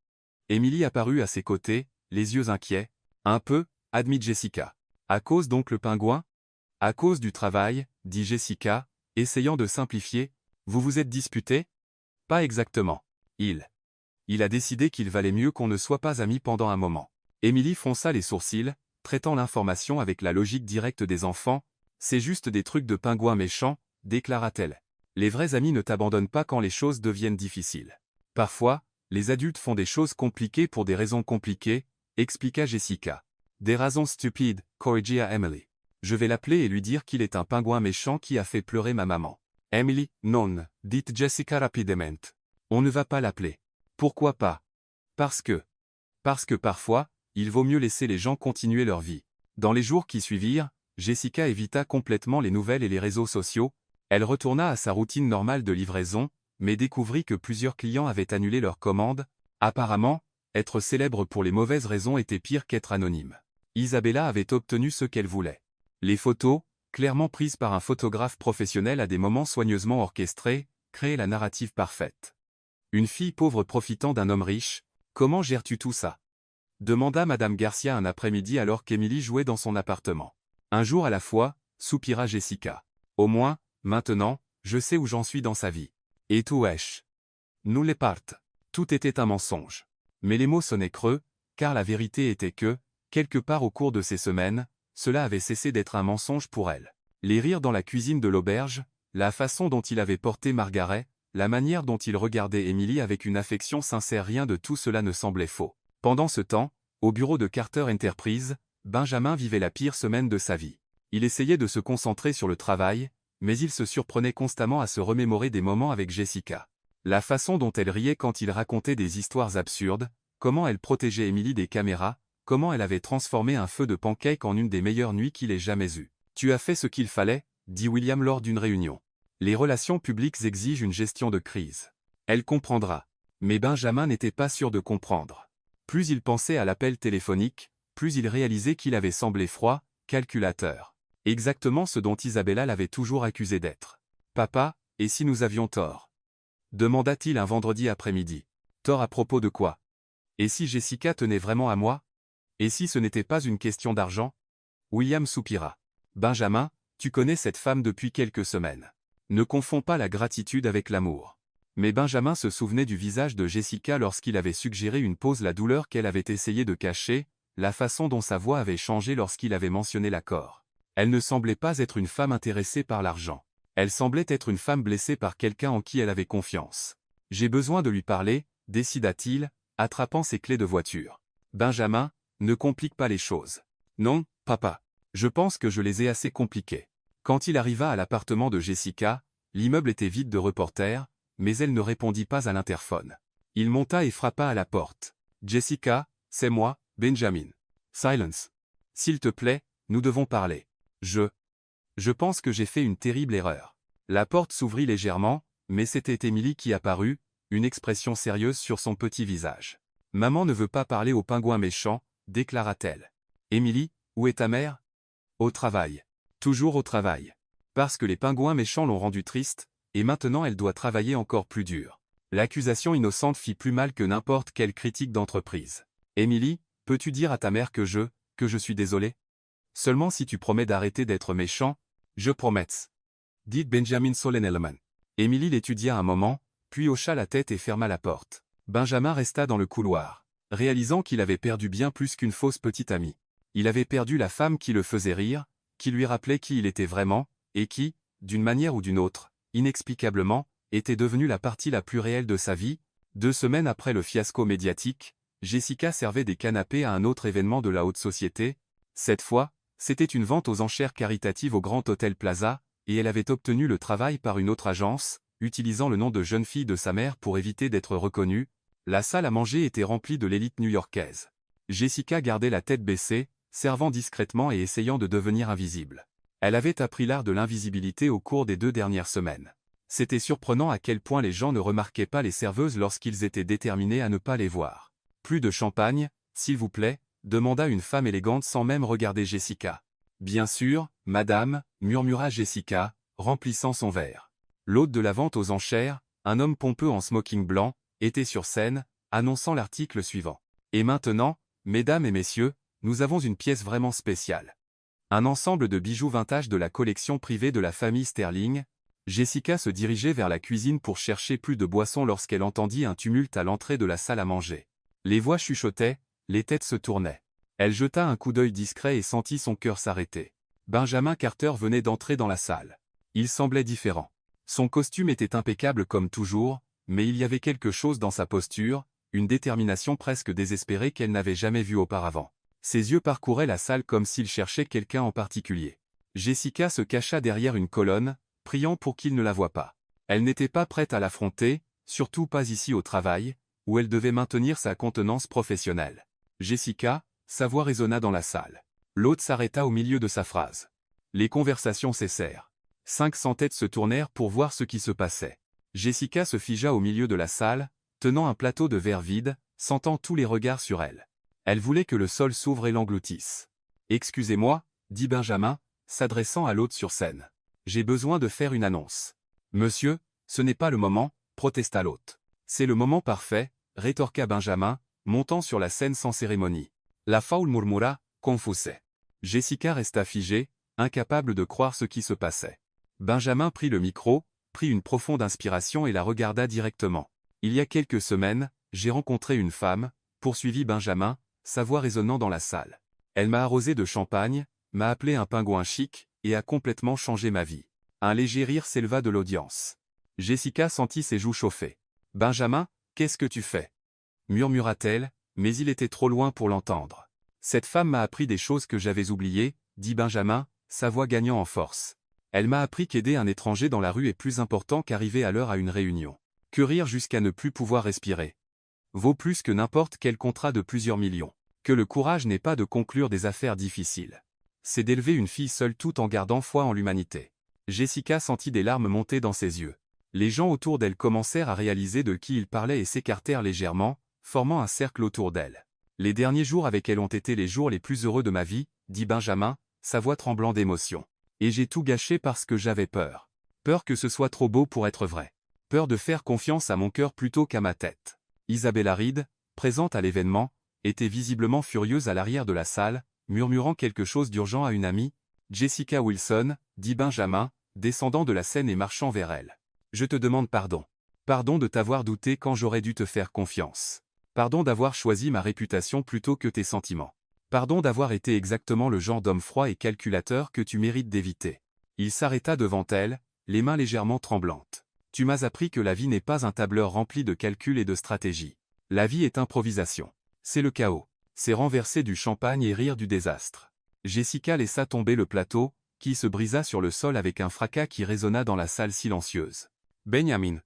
S1: Emily apparut à ses côtés, les yeux inquiets. Un peu, admit Jessica. À cause d'oncle Pingouin? À cause du travail, dit Jessica, essayant de simplifier. Vous vous êtes disputés? Pas exactement. Il a décidé qu'il valait mieux qu'on ne soit pas amis pendant un moment. Emily fronça les sourcils, traitant l'information avec la logique directe des enfants. C'est juste des trucs de pingouins méchants, déclara-t-elle. Les vrais amis ne t'abandonnent pas quand les choses deviennent difficiles. Parfois, les adultes font des choses compliquées pour des raisons compliquées, expliqua Jessica. Des raisons stupides, corrigia Emily. Je vais l'appeler et lui dire qu'il est un pingouin méchant qui a fait pleurer ma maman. Emily, non, dit Jessica rapidement. On ne va pas l'appeler. Pourquoi pas? Parce que parfois, il vaut mieux laisser les gens continuer leur vie. Dans les jours qui suivirent, Jessica évita complètement les nouvelles et les réseaux sociaux. Elle retourna à sa routine normale de livraison, mais découvrit que plusieurs clients avaient annulé leurs commandes. Apparemment, être célèbre pour les mauvaises raisons était pire qu'être anonyme. Isabella avait obtenu ce qu'elle voulait. Les photos, clairement prises par un photographe professionnel à des moments soigneusement orchestrés, créaient la narrative parfaite. Une fille pauvre profitant d'un homme riche, comment gères-tu tout ça? Demanda Madame Garcia un après-midi alors qu'Emily jouait dans son appartement. Un jour à la fois, soupira Jessica. Au moins, maintenant, je sais où j'en suis dans sa vie. Et tout wesh. Nous les partent. Tout était un mensonge. Mais les mots sonnaient creux, car la vérité était que, quelque part au cours de ces semaines, cela avait cessé d'être un mensonge pour elle. Les rires dans la cuisine de l'auberge, la façon dont il avait porté Margaret, la manière dont il regardait Emily avec une affection sincère, rien de tout cela ne semblait faux. Pendant ce temps, au bureau de Carter Enterprise, Benjamin vivait la pire semaine de sa vie. Il essayait de se concentrer sur le travail, mais il se surprenait constamment à se remémorer des moments avec Jessica. La façon dont elle riait quand il racontait des histoires absurdes, comment elle protégeait Emily des caméras, comment elle avait transformé un feu de pancake en une des meilleures nuits qu'il ait jamais eues. Tu as fait ce qu'il fallait, dit William lors d'une réunion. Les relations publiques exigent une gestion de crise. Elle comprendra. Mais Benjamin n'était pas sûr de comprendre. Plus il pensait à l'appel téléphonique, plus il réalisait qu'il avait semblé froid, calculateur. Exactement ce dont Isabella l'avait toujours accusé d'être. Papa, et si nous avions tort? Demanda-t-il un vendredi après-midi. Tort à propos de quoi? Et si Jessica tenait vraiment à moi? Et si ce n'était pas une question d'argent? William soupira. Benjamin, tu connais cette femme depuis quelques semaines. Ne confonds pas la gratitude avec l'amour. Mais Benjamin se souvenait du visage de Jessica lorsqu'il avait suggéré une pause, la douleur qu'elle avait essayé de cacher, la façon dont sa voix avait changé lorsqu'il avait mentionné l'accord. Elle ne semblait pas être une femme intéressée par l'argent. Elle semblait être une femme blessée par quelqu'un en qui elle avait confiance. J'ai besoin de lui parler, décida-t-il, attrapant ses clés de voiture. Benjamin, Ne complique pas les choses. Non, papa. Je pense que je les ai assez compliquées. Quand il arriva à l'appartement de Jessica, l'immeuble était vide de reporters, mais elle ne répondit pas à l'interphone. Il monta et frappa à la porte. Jessica, c'est moi, Benjamin. Silence. S'il te plaît, nous devons parler. Je pense que j'ai fait une terrible erreur. La porte s'ouvrit légèrement, mais c'était Emily qui apparut, une expression sérieuse sur son petit visage. Maman ne veut pas parler au pingouin méchant, déclara-t-elle. Emily, où est ta mère? Au travail. Toujours au travail. Parce que les pingouins méchants l'ont rendue triste, et maintenant elle doit travailler encore plus dur. L'accusation innocente fit plus mal que n'importe quelle critique d'entreprise. Emily, peux-tu dire à ta mère que je suis désolé? Seulement si tu promets d'arrêter d'être méchant, je promets. Dit Benjamin solennellement. Emily l'étudia un moment, puis hocha la tête et ferma la porte. Benjamin resta dans le couloir, réalisant qu'il avait perdu bien plus qu'une fausse petite amie. Il avait perdu la femme qui le faisait rire, qui lui rappelait qui il était vraiment, et qui, d'une manière ou d'une autre, inexplicablement, était devenue la partie la plus réelle de sa vie. 2 semaines après le fiasco médiatique, Jessica servait des canapés à un autre événement de la haute société. Cette fois, c'était une vente aux enchères caritatives au Grand Hôtel Plaza, et elle avait obtenu le travail par une autre agence, utilisant le nom de jeune fille de sa mère pour éviter d'être reconnue. La salle à manger était remplie de l'élite new-yorkaise. Jessica gardait la tête baissée, servant discrètement et essayant de devenir invisible. Elle avait appris l'art de l'invisibilité au cours des 2 dernières semaines. C'était surprenant à quel point les gens ne remarquaient pas les serveuses lorsqu'ils étaient déterminés à ne pas les voir. Plus de champagne, s'il vous plaît, demanda une femme élégante sans même regarder Jessica. Bien sûr, madame, murmura Jessica, remplissant son verre. L'hôte de la vente aux enchères, un homme pompeux en smoking blanc, était sur scène, annonçant l'article suivant. Et maintenant, mesdames et messieurs, nous avons une pièce vraiment spéciale. Un ensemble de bijoux vintage de la collection privée de la famille Sterling. Jessica se dirigeait vers la cuisine pour chercher plus de boissons lorsqu'elle entendit un tumulte à l'entrée de la salle à manger. Les voix chuchotaient, les têtes se tournaient. Elle jeta un coup d'œil discret et sentit son cœur s'arrêter. Benjamin Carter venait d'entrer dans la salle. Il semblait différent. Son costume était impeccable comme toujours, mais il y avait quelque chose dans sa posture, une détermination presque désespérée qu'elle n'avait jamais vue auparavant. Ses yeux parcouraient la salle comme s'il cherchait quelqu'un en particulier. Jessica se cacha derrière une colonne, priant pour qu'il ne la voie pas. Elle n'était pas prête à l'affronter, surtout pas ici au travail, où elle devait maintenir sa contenance professionnelle. Jessica, sa voix résonna dans la salle. L'hôte s'arrêta au milieu de sa phrase. Les conversations cessèrent. 500 têtes se tournèrent pour voir ce qui se passait. Jessica se figea au milieu de la salle, tenant un plateau de verre vide, sentant tous les regards sur elle. Elle voulait que le sol s'ouvre et l'engloutisse. « Excusez-moi, dit Benjamin, s'adressant à l'hôte sur scène. J'ai besoin de faire une annonce. »« Monsieur, ce n'est pas le moment, protesta l'hôte. »« C'est le moment parfait, rétorqua Benjamin, montant sur la scène sans cérémonie. La foule murmura, confusée. Jessica resta figée, incapable de croire ce qui se passait. Benjamin prit le micro, prit une profonde inspiration et la regarda directement. « Il y a quelques semaines, j'ai rencontré une femme, poursuivit Benjamin, sa voix résonnant dans la salle. Elle m'a arrosé de champagne, m'a appelé un pingouin chic, et a complètement changé ma vie. » Un léger rire s'éleva de l'audience. Jessica sentit ses joues chauffer. « Benjamin, qu'est-ce que tu fais » murmura-t-elle, mais il était trop loin pour l'entendre. « Cette femme m'a appris des choses que j'avais oubliées, » dit Benjamin, sa voix gagnant en force. « Elle m'a appris qu'aider un étranger dans la rue est plus important qu'arriver à l'heure à une réunion. Que rire jusqu'à ne plus pouvoir respirer vaut plus que n'importe quel contrat de plusieurs millions. Que le courage n'est pas de conclure des affaires difficiles. C'est d'élever une fille seule tout en gardant foi en l'humanité. » Jessica sentit des larmes monter dans ses yeux. Les gens autour d'elle commencèrent à réaliser de qui il parlait et s'écartèrent légèrement, formant un cercle autour d'elle. « Les derniers jours avec elle ont été les jours les plus heureux de ma vie, » dit Benjamin, sa voix tremblant d'émotion. « Et j'ai tout gâché parce que j'avais peur. Peur que ce soit trop beau pour être vrai. Peur de faire confiance à mon cœur plutôt qu'à ma tête. » Isabella Reed, présente à l'événement, était visiblement furieuse à l'arrière de la salle, murmurant quelque chose d'urgent à une amie. « Jessica Wilson, » dit Benjamin, descendant de la scène et marchant vers elle. « Je te demande pardon. Pardon de t'avoir douté quand j'aurais dû te faire confiance. Pardon d'avoir choisi ma réputation plutôt que tes sentiments. Pardon d'avoir été exactement le genre d'homme froid et calculateur que tu mérites d'éviter. » Il s'arrêta devant elle, les mains légèrement tremblantes. « Tu m'as appris que la vie n'est pas un tableur rempli de calculs et de stratégies. La vie est improvisation. C'est le chaos. c'est renverser du champagne et rire du désastre. Jessica laissa tomber le plateau, qui se brisa sur le sol avec un fracas qui résonna dans la salle silencieuse. Benjamin,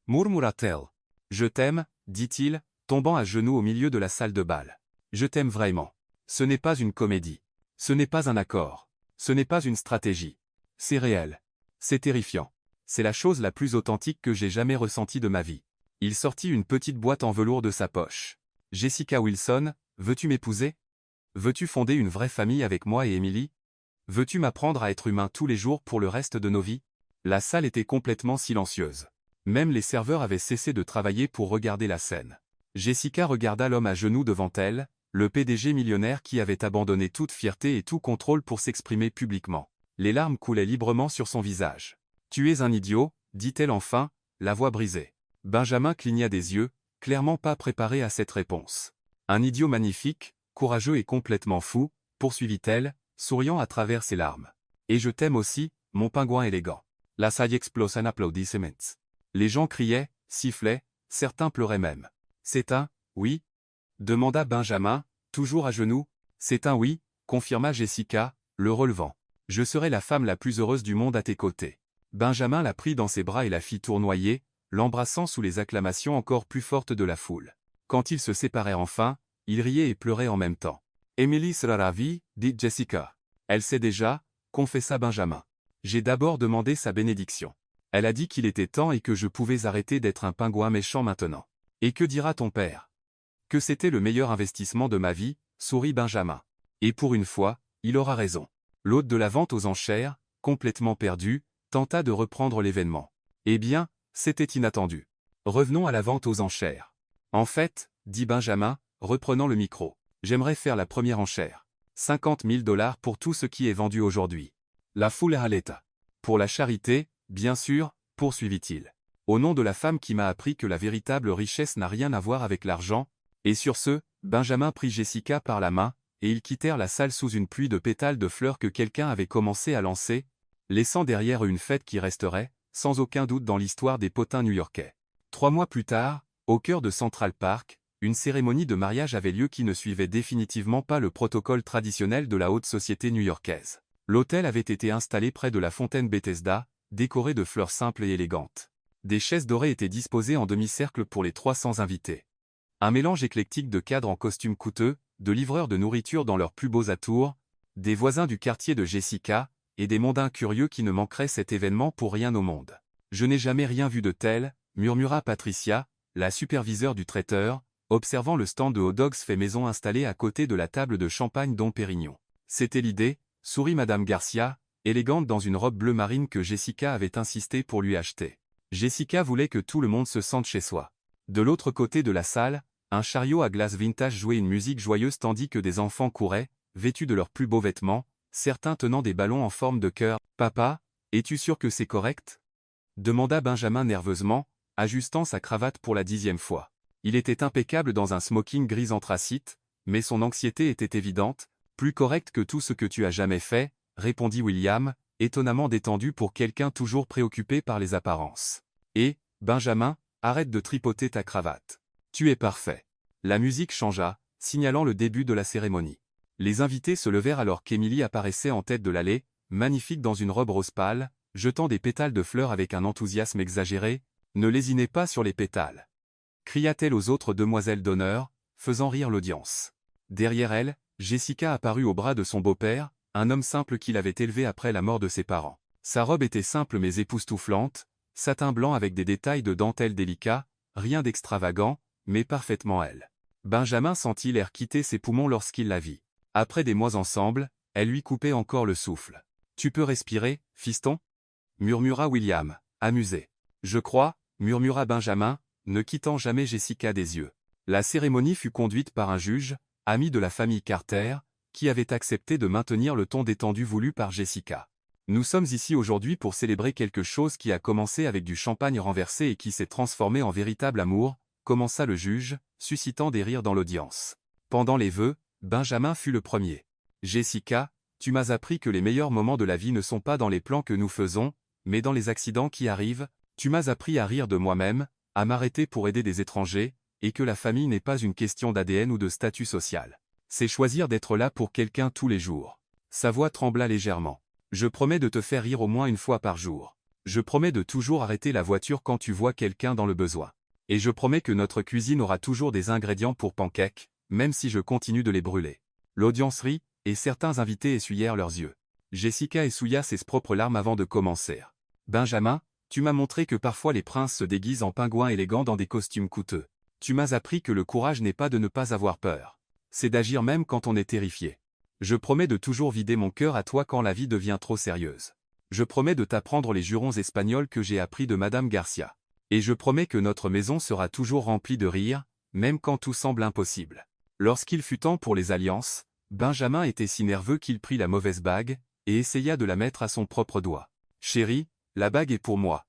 S1: murmura-t-elle. Je t'aime, dit-il, tombant à genoux au milieu de la salle de bal. Je t'aime vraiment. Ce n'est pas une comédie. Ce n'est pas un accord. Ce n'est pas une stratégie. C'est réel. C'est terrifiant. C'est la chose la plus authentique que j'ai jamais ressentie de ma vie. Il sortit une petite boîte en velours de sa poche. Jessica Wilson, veux-tu m'épouser? Veux-tu fonder une vraie famille avec moi et Emily? Veux-tu m'apprendre à être humain tous les jours pour le reste de nos vies? La salle était complètement silencieuse. Même les serveurs avaient cessé de travailler pour regarder la scène. Jessica regarda l'homme à genoux devant elle, le PDG millionnaire qui avait abandonné toute fierté et tout contrôle pour s'exprimer publiquement. Les larmes coulaient librement sur son visage. « Tu es un idiot », dit-elle enfin, la voix brisée. Benjamin cligna des yeux, clairement pas préparé à cette réponse. « Un idiot magnifique, courageux et complètement fou », poursuivit-elle, souriant à travers ses larmes. « Et je t'aime aussi, mon pingouin élégant. » La salle explose en applaudissements. Les gens criaient, sifflaient, certains pleuraient même. « C'est un « oui » demanda Benjamin, toujours à genoux. « C'est un « oui », confirma Jessica, le relevant. « Je serai la femme la plus heureuse du monde à tes côtés. » Benjamin la prit dans ses bras et la fit tournoyer, l'embrassant sous les acclamations encore plus fortes de la foule. Quand ils se séparèrent enfin, ils riaient et pleuraient en même temps. « Emily sera ravie, dit Jessica. Elle sait déjà, confessa Benjamin. J'ai d'abord demandé sa bénédiction. Elle a dit qu'il était temps et que je pouvais arrêter d'être un pingouin méchant maintenant. Et que dira ton père? Que c'était le meilleur investissement de ma vie, sourit Benjamin. Et pour une fois, il aura raison. L'hôte de la vente aux enchères, complètement perdu, tenta de reprendre l'événement. Eh bien, c'était inattendu. Revenons à la vente aux enchères. En fait, dit Benjamin, reprenant le micro, j'aimerais faire la première enchère. 50 000 $ pour tout ce qui est vendu aujourd'hui. La foule à l'état. Pour la charité, bien sûr, poursuivit-il. Au nom de la femme qui m'a appris que la véritable richesse n'a rien à voir avec l'argent, et sur ce, Benjamin prit Jessica par la main, et ils quittèrent la salle sous une pluie de pétales de fleurs que quelqu'un avait commencé à lancer, laissant derrière eux une fête qui resterait, sans aucun doute dans l'histoire des potins new-yorkais. 3 mois plus tard, au cœur de Central Park, une cérémonie de mariage avait lieu qui ne suivait définitivement pas le protocole traditionnel de la haute société new-yorkaise. L'hôtel avait été installé près de la fontaine Bethesda, décoré de fleurs simples et élégantes. Des chaises dorées étaient disposées en demi-cercle pour les 300 invités. Un mélange éclectique de cadres en costumes coûteux, de livreurs de nourriture dans leurs plus beaux atours, des voisins du quartier de Jessica, et des mondains curieux qui ne manqueraient cet événement pour rien au monde. « Je n'ai jamais rien vu de tel », murmura Patricia, la superviseure du traiteur, observant le stand de hot dogs fait maison installé à côté de la table de champagne Dom Pérignon. C'était l'idée, sourit Madame Garcia, élégante dans une robe bleu marine que Jessica avait insisté pour lui acheter. Jessica voulait que tout le monde se sente chez soi. De l'autre côté de la salle, un chariot à glace vintage jouait une musique joyeuse tandis que des enfants couraient, vêtus de leurs plus beaux vêtements, certains tenant des ballons en forme de cœur. « Papa, es-tu sûr que c'est correct ?» demanda Benjamin nerveusement, ajustant sa cravate pour la 10e fois. Il était impeccable dans un smoking gris anthracite, mais son anxiété était évidente. « Plus correct que tout ce que tu as jamais fait », répondit William, étonnamment détendu pour quelqu'un toujours préoccupé par les apparences. « Et, Benjamin, arrête de tripoter ta cravate. Tu es parfait. » La musique changea, signalant le début de la cérémonie. Les invités se levèrent alors qu'Emily apparaissait en tête de l'allée, magnifique dans une robe rose pâle, jetant des pétales de fleurs avec un enthousiasme exagéré. « Ne lésinez pas sur les pétales !» cria-t-elle aux autres demoiselles d'honneur, faisant rire l'audience. Derrière elle, Jessica apparut au bras de son beau-père, un homme simple qui l'avait élevé après la mort de ses parents. Sa robe était simple mais époustouflante, satin blanc avec des détails de dentelle délicats, rien d'extravagant, mais parfaitement elle. Benjamin sentit l'air quitter ses poumons lorsqu'il la vit. Après des mois ensemble, elle lui coupait encore le souffle. « Tu peux respirer, fiston ?» murmura William, amusé. « Je crois », murmura Benjamin, ne quittant jamais Jessica des yeux. La cérémonie fut conduite par un juge, ami de la famille Carter, qui avait accepté de maintenir le ton détendu voulu par Jessica. « Nous sommes ici aujourd'hui pour célébrer quelque chose qui a commencé avec du champagne renversé et qui s'est transformé en véritable amour », commença le juge, suscitant des rires dans l'audience. Pendant les vœux, Benjamin fut le premier. « Jessica, tu m'as appris que les meilleurs moments de la vie ne sont pas dans les plans que nous faisons, mais dans les accidents qui arrivent. Tu m'as appris à rire de moi-même, à m'arrêter pour aider des étrangers, et que la famille n'est pas une question d'ADN ou de statut social. C'est choisir d'être là pour quelqu'un tous les jours. Sa voix trembla légèrement. Je promets de te faire rire au moins une fois par jour. Je promets de toujours arrêter la voiture quand tu vois quelqu'un dans le besoin. Et je promets que notre cuisine aura toujours des ingrédients pour pancakes, même si je continue de les brûler. L'audience rit, et certains invités essuyèrent leurs yeux. Jessica essouilla ses propres larmes avant de commencer. Benjamin, tu m'as montré que parfois les princes se déguisent en pingouins élégants dans des costumes coûteux. Tu m'as appris que le courage n'est pas de ne pas avoir peur. C'est d'agir même quand on est terrifié. Je promets de toujours vider mon cœur à toi quand la vie devient trop sérieuse. Je promets de t'apprendre les jurons espagnols que j'ai appris de Madame Garcia. Et je promets que notre maison sera toujours remplie de rire, même quand tout semble impossible. Lorsqu'il fut temps pour les alliances, Benjamin était si nerveux qu'il prit la mauvaise bague, et essaya de la mettre à son propre doigt. « Chérie, la bague est pour moi. »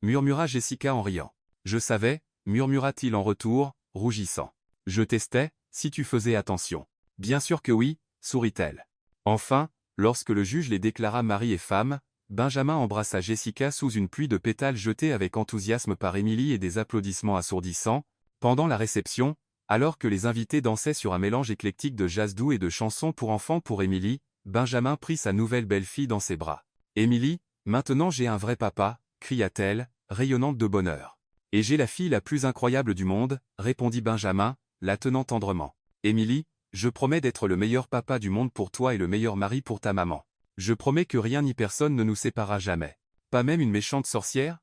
S1: murmura Jessica en riant. « Je savais, » murmura-t-il en retour, rougissant. « Je testais, si tu faisais attention. »« Bien sûr que oui, » sourit-elle. Enfin, lorsque le juge les déclara mari et femme, Benjamin embrassa Jessica sous une pluie de pétales jetés avec enthousiasme par Émilie et des applaudissements assourdissants. Pendant la réception, alors que les invités dansaient sur un mélange éclectique de jazz doux et de chansons pour enfants pour Émilie, Benjamin prit sa nouvelle belle-fille dans ses bras. « Émilie, maintenant j'ai un vrai papa » cria-t-elle, rayonnante de bonheur. « Et j'ai la fille la plus incroyable du monde » répondit Benjamin, la tenant tendrement. « Émilie, je promets d'être le meilleur papa du monde pour toi et le meilleur mari pour ta maman. Je promets que rien ni personne ne nous séparera jamais. Pas même une méchante sorcière ?»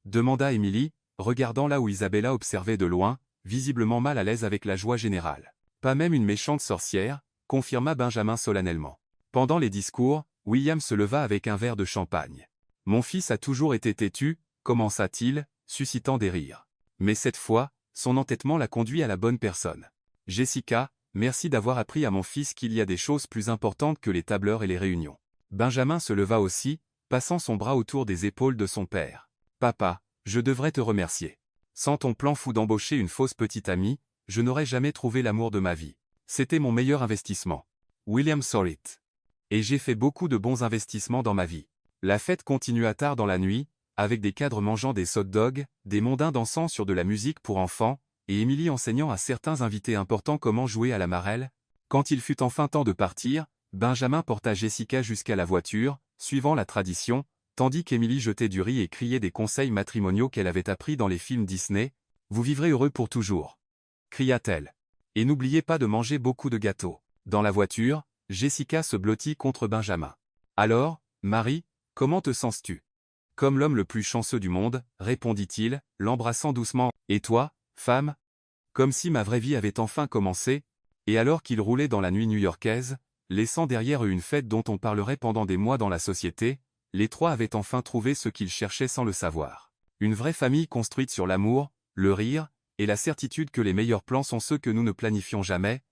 S1: demanda Émilie, regardant là où Isabella observait de loin, visiblement mal à l'aise avec la joie générale. « Pas même une méchante sorcière » confirma Benjamin solennellement. Pendant les discours, William se leva avec un verre de champagne. « Mon fils a toujours été têtu » commença-t-il, suscitant des rires. Mais cette fois, son entêtement l'a conduit à la bonne personne. « Jessica, merci d'avoir appris à mon fils qu'il y a des choses plus importantes que les tableurs et les réunions. » Benjamin se leva aussi, passant son bras autour des épaules de son père. « Papa, je devrais te remercier. Sans ton plan fou d'embaucher une fausse petite amie, je n'aurais jamais trouvé l'amour de ma vie. C'était mon meilleur investissement. William Sorrit. Et j'ai fait beaucoup de bons investissements dans ma vie. » La fête continua tard dans la nuit, avec des cadres mangeant des hot dogs, des mondains dansant sur de la musique pour enfants, et Émilie enseignant à certains invités importants comment jouer à la marelle. Quand il fut enfin temps de partir, Benjamin porta Jessica jusqu'à la voiture, suivant la tradition, tandis qu'Émilie jetait du riz et criait des conseils matrimoniaux qu'elle avait appris dans les films Disney. « Vous vivrez heureux pour toujours » cria-t-elle. « Et n'oubliez pas de manger beaucoup de gâteaux. » Dans la voiture, Jessica se blottit contre Benjamin. « Alors, Marie, comment te sens-tu » ? « Comme l'homme le plus chanceux du monde, » répondit-il, l'embrassant doucement. « Et toi, femme ?» Comme si ma vraie vie avait enfin commencé. Et alors qu'ils roulaient dans la nuit new-yorkaise, laissant derrière eux une fête dont on parlerait pendant des mois dans la société, les trois avaient enfin trouvé ce qu'ils cherchaient sans le savoir. Une vraie famille construite sur l'amour, le rire, et la certitude que les meilleurs plans sont ceux que nous ne planifions jamais.